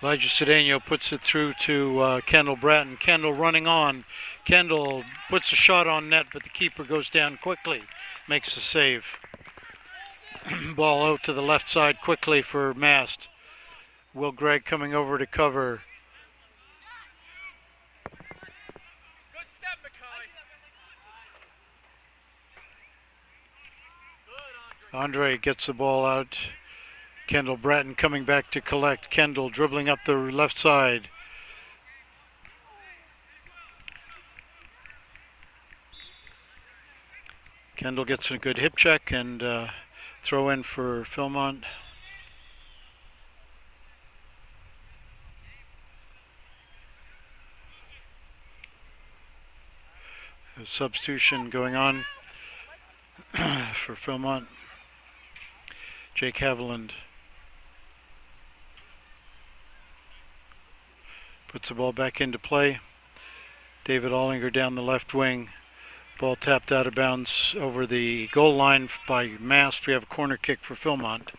Elijah Cedeno puts it through to Kendall Bratton. Kendall running on. Kendall puts a shot on net, but the keeper goes down quickly. Makes the save. Ball out to the left side quickly for MaST. Will Gregg coming over to cover. Good step, Mackay. Good, Andre gets the ball out. Kendall Bratton coming back to collect. Kendall dribbling up the left side. Kendall gets a good hip check and throw in for Phil-Mont. A substitution going on for Phil-Mont. Jake Haviland puts the ball back into play. David Ollinger down the left wing. Ball tapped out of bounds over the goal line by MaST. We have a corner kick for Phil-Mont.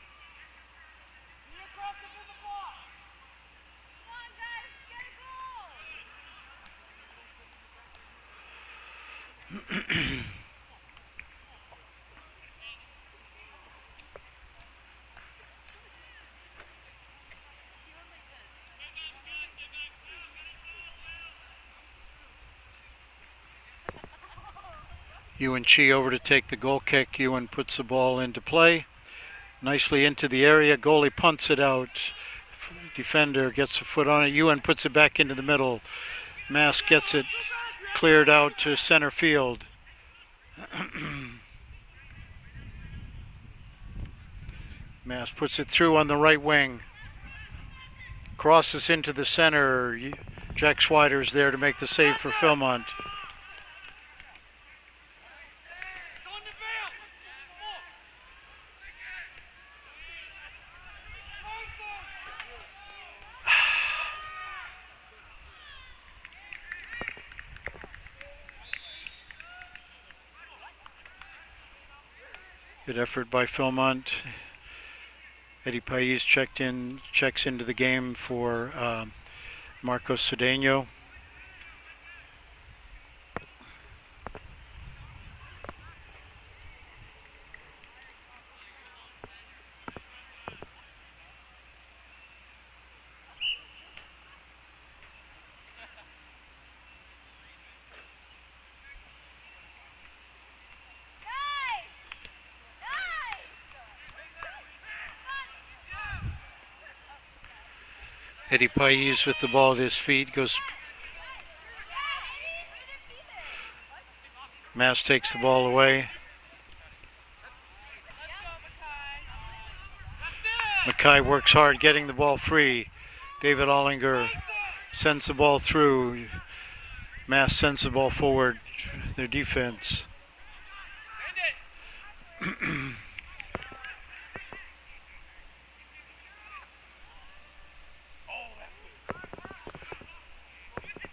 Ewan Chi over to take the goal kick. Ewan puts the ball into play. Nicely into the area. Goalie punts it out. Defender gets a foot on it. Ewan puts it back into the middle. MaST gets it cleared out to center field. MaST puts it through on the right wing. Crosses into the center. Jack Schweider's there to make the save for Phil-Mont. Good effort by Phil-Mont. Eddie Pais checks into the game for Marco Cedeno. Eddie Pais with the ball at his feet goes. MaST takes the ball away. Mackay works hard getting the ball free. David Ollinger sends the ball through. MaST sends the ball forward. Their defense.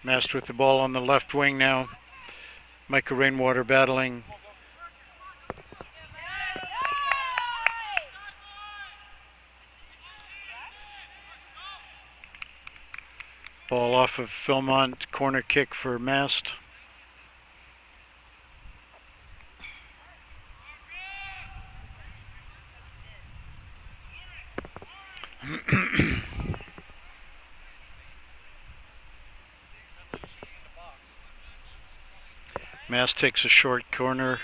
MaST with the ball on the left wing now. Micah Rainwater battling. Ball off of Phil-Mont, corner kick for MaST. MaST takes a short corner.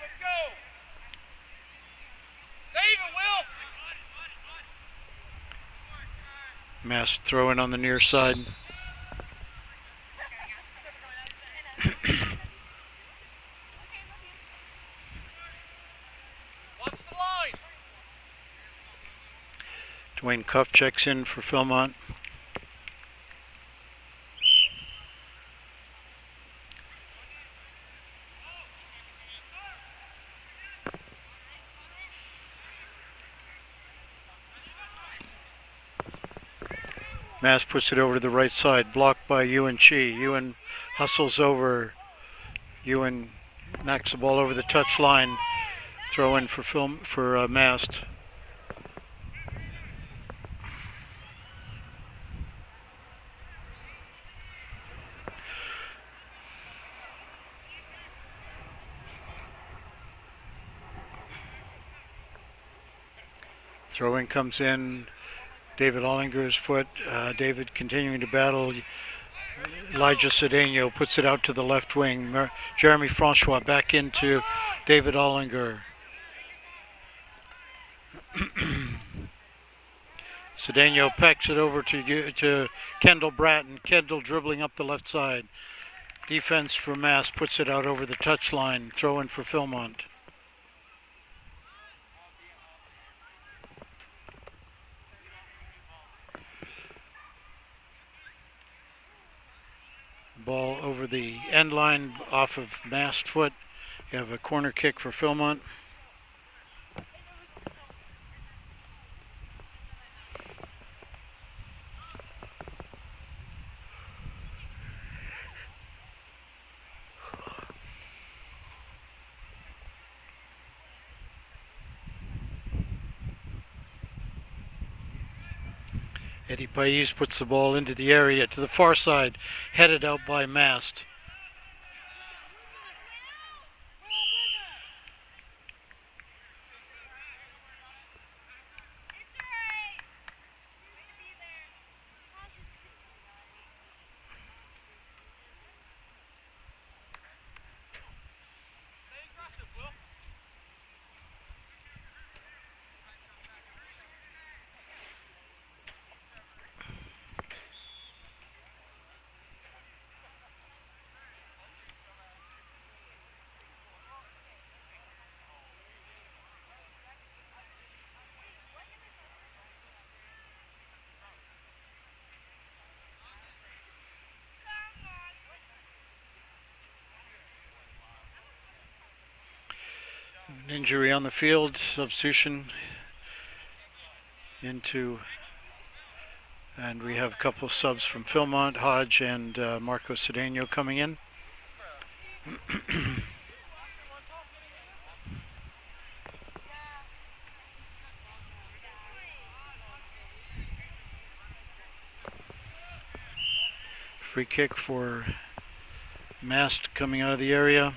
Let's go. Save it, Will. MaST throwing on the near side. Watch the line. Dwayne Cuff checks in for Phil-Mont. MaST puts it over to the right side, blocked by Yuan Chi. Yuan hustles over. Yuan knocks the ball over the touch line. Throw in for MaST. Throw in comes in. David Ollinger's foot. David continuing to battle. Elijah Cedeno puts it out to the left wing. Jeremy Francois back into David Ollinger. Cedeno pecks it over to Kendall Bratton. Kendall dribbling up the left side. Defense for MaST puts it out over the touch line. Throw in for Phil-Mont. Ball over the end line off of MaST foot. You have a corner kick for Phil-Mont. Eddie Pais puts the ball into the area to the far side, headed out by MaST. An injury on the field, substitution into, and we have a couple of subs from Phil-Mont, Hodge and Marco Cedeno coming in. Free kick for MaST coming out of the area.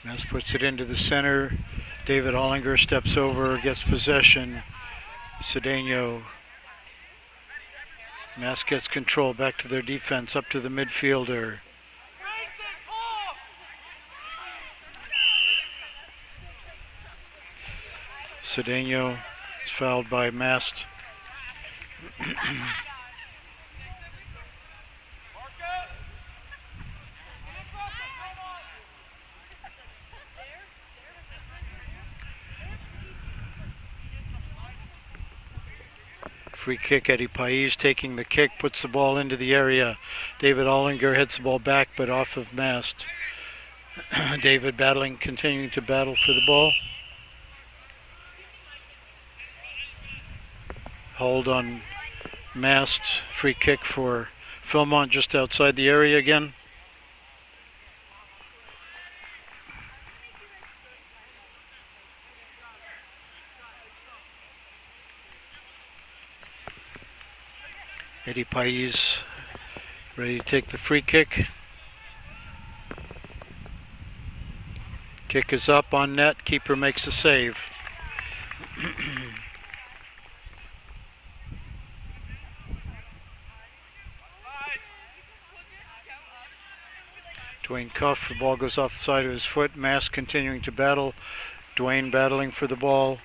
MaST puts it into the center. David Ollinger steps over, gets possession. Cedeno. MaST gets control, back to their defense, up to the midfielder. Cedeno is fouled by MaST. Free kick, Eddie Pais taking the kick, puts the ball into the area. David Ollinger hits the ball back, but off of MaST. David continuing to battle for the ball. Hold on MaST. Free kick for Phil-Mont just outside the area again. Eddie Pais ready to take the free kick. Kick is up on net. Keeper makes a save. Dwayne Cuff, the ball goes off the side of his foot. MaST continuing to battle. Dwayne battling for the ball.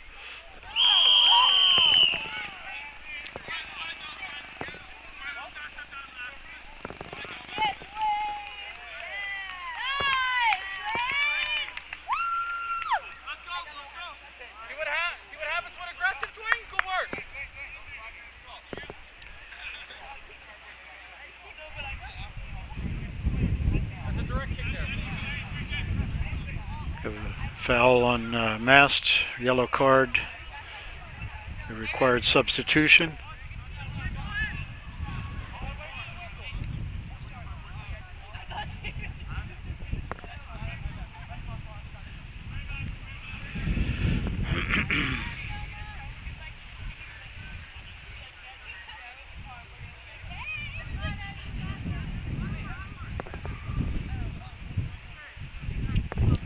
See what happens when aggressive, Dwayne? Good work. That's a direct kick there. Have a foul on MaST. Yellow card. The required substitution.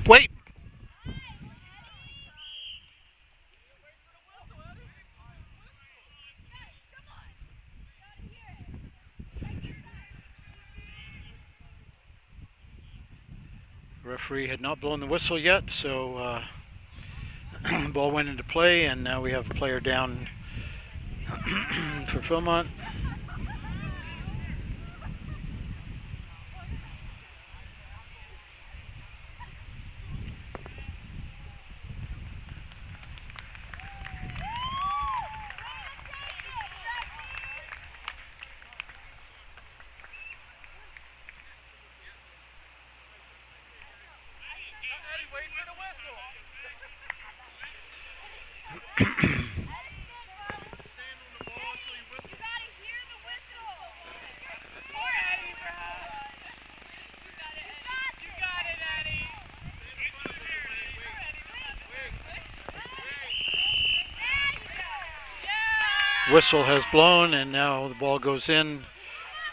Wait! Referee had not blown the whistle yet, so ball went into play, and now we have a player down for Phil-Mont. Eddie, wait for the whistle. Whistle has blown, and now the ball goes in.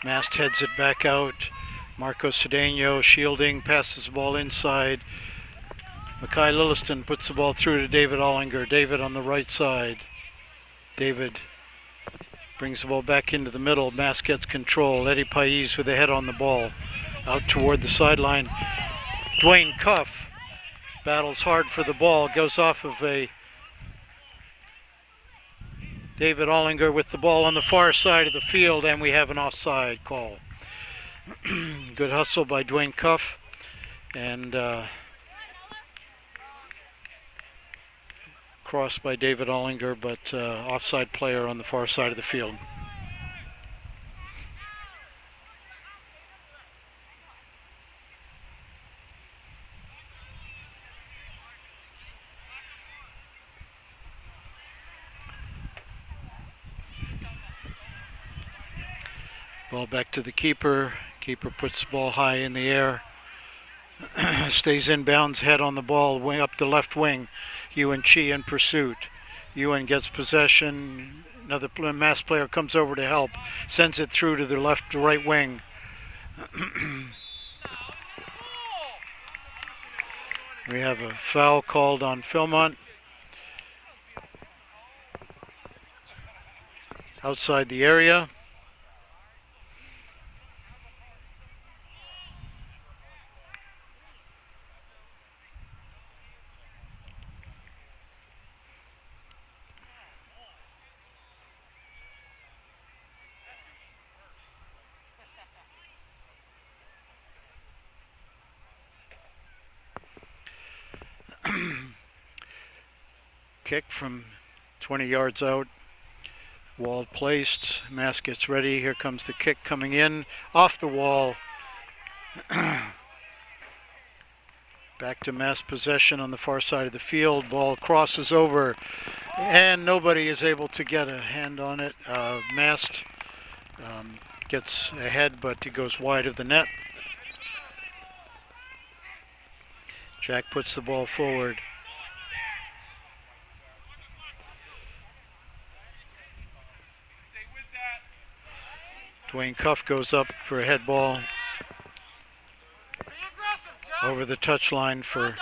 MaST heads it back out. Marco Cedeno shielding, passes the ball inside. Mackay Lilliston puts the ball through to David Ollinger. David on the right side. David brings the ball back into the middle. MaST gets control. Eddie Pais with a head on the ball. Out toward the sideline. Dwayne Cuff battles hard for the ball. Goes off of a David Ollinger with the ball on the far side of the field, and we have an offside call. Good hustle by Dwayne Cuff, and crossed by David Ollinger, but offside player on the far side of the field. Ball back to the keeper. Keeper puts the ball high in the air. Stays inbounds, head on the ball, wing up the left wing. Yuan Chi in pursuit. Yuan gets possession. Another MaST player comes over to help. Sends it through to the left to right wing. We have a foul called on Phil-Mont. Outside the area. Kick from 20 yards out. Wall placed. MaST gets ready. Here comes the kick coming in. Off the wall. Back to MaST possession on the far side of the field. Ball crosses over, and nobody is able to get a hand on it. MaST gets ahead, but he goes wide of the net. Jack puts the ball forward. Dwayne Cuff goes up for a head ball over the touchline for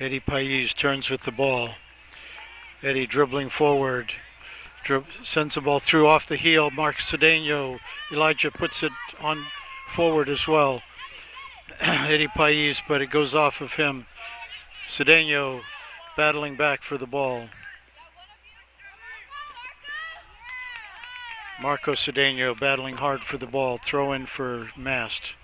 Eddie Pais turns with the ball. Eddie dribbling forward. Sends the ball through off the heel. Mark Cedeno. Elijah puts it on forward as well. Eddie Pais, but it goes off of him. Cedeno battling back for the ball. Marco Cedeno battling hard for the ball. Throw in for MaST.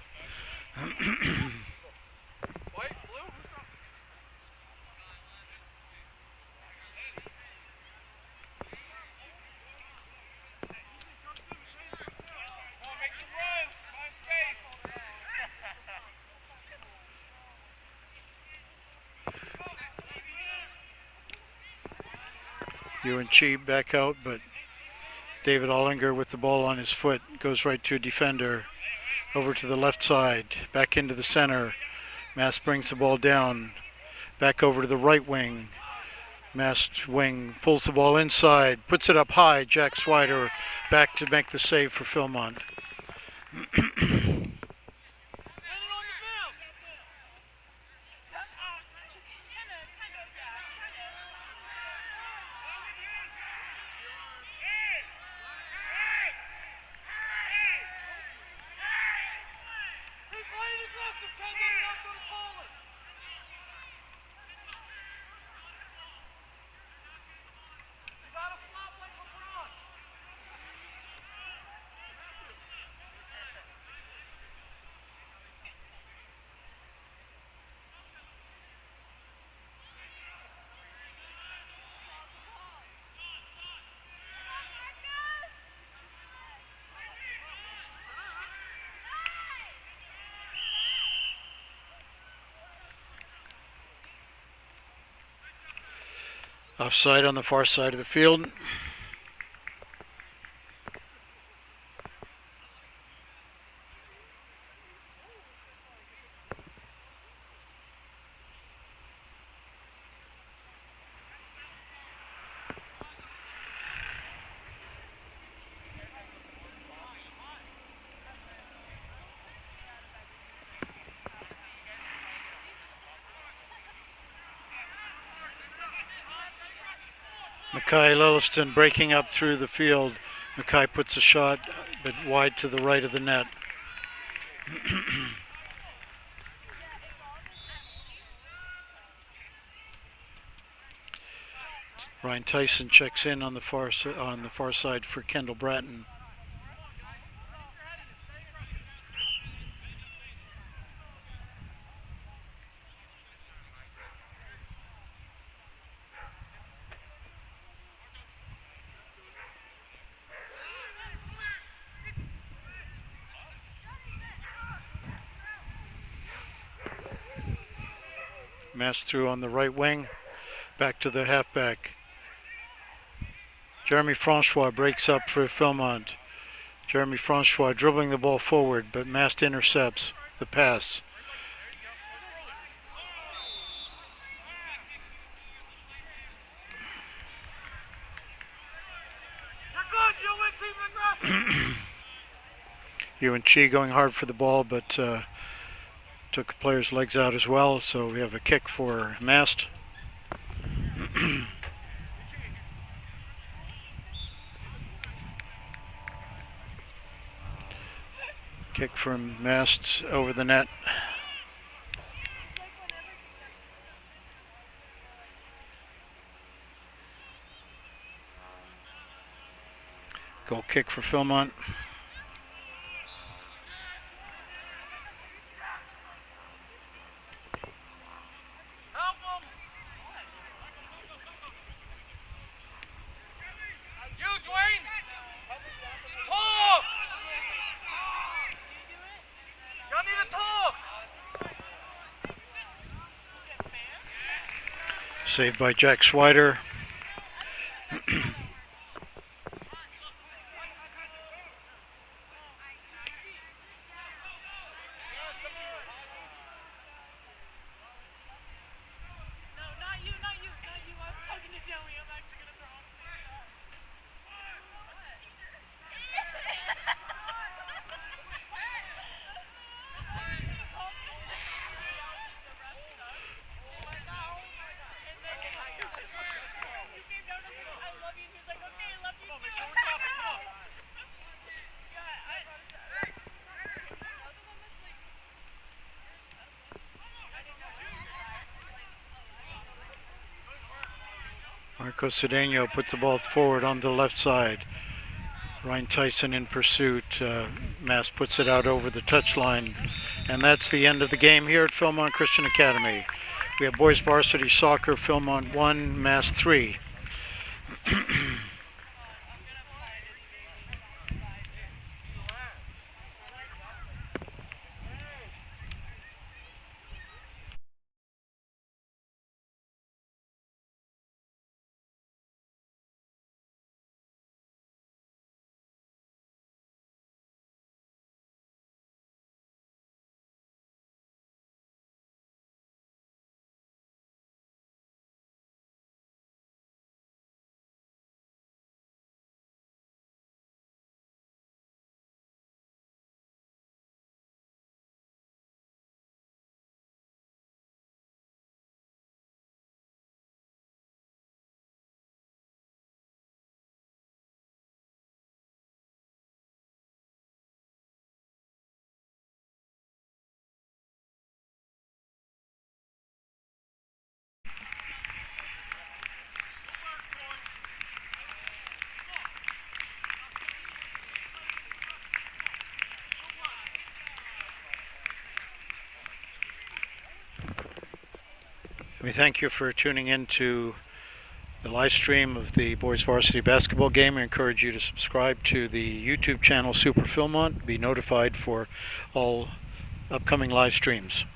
Chi back out, but David Ollinger with the ball on his foot goes right to a defender. Over to the left side, back into the center. MaST brings the ball down, back over to the right wing. MaST wing pulls the ball inside, puts it up high. Jack Swider back to make the save for Phil-Mont. Offside on the far side of the field. Mackay Lilliston breaking up through the field. Mackay puts a shot, but wide to the right of the net. Ryan Tyson checks in on the far side for Kendall Bratton. MaST through on the right wing, back to the halfback. Jeremy Francois breaks up for Phil-Mont. Jeremy Francois dribbling the ball forward, but MaST intercepts the pass. Chi going hard for the ball, but took the player's legs out as well, so we have a kick for MaST. Kick from MaST over the net. Goal kick for Phil-Mont. Help him! You, Dwayne! Talk! Y'all need to talk! Saved by Jack Swider. Marco Cedeno puts the ball forward on the left side. Ryan Tyson in pursuit. MaST puts it out over the touchline. And that's the end of the game here at Phil-Mont Christian Academy. We have boys varsity soccer, Phil-Mont 1, MaST 3. We thank you for tuning in to the live stream of the boys varsity basketball game. I encourage you to subscribe to the YouTube channel Super Phil-Mont. Be notified for all upcoming live streams.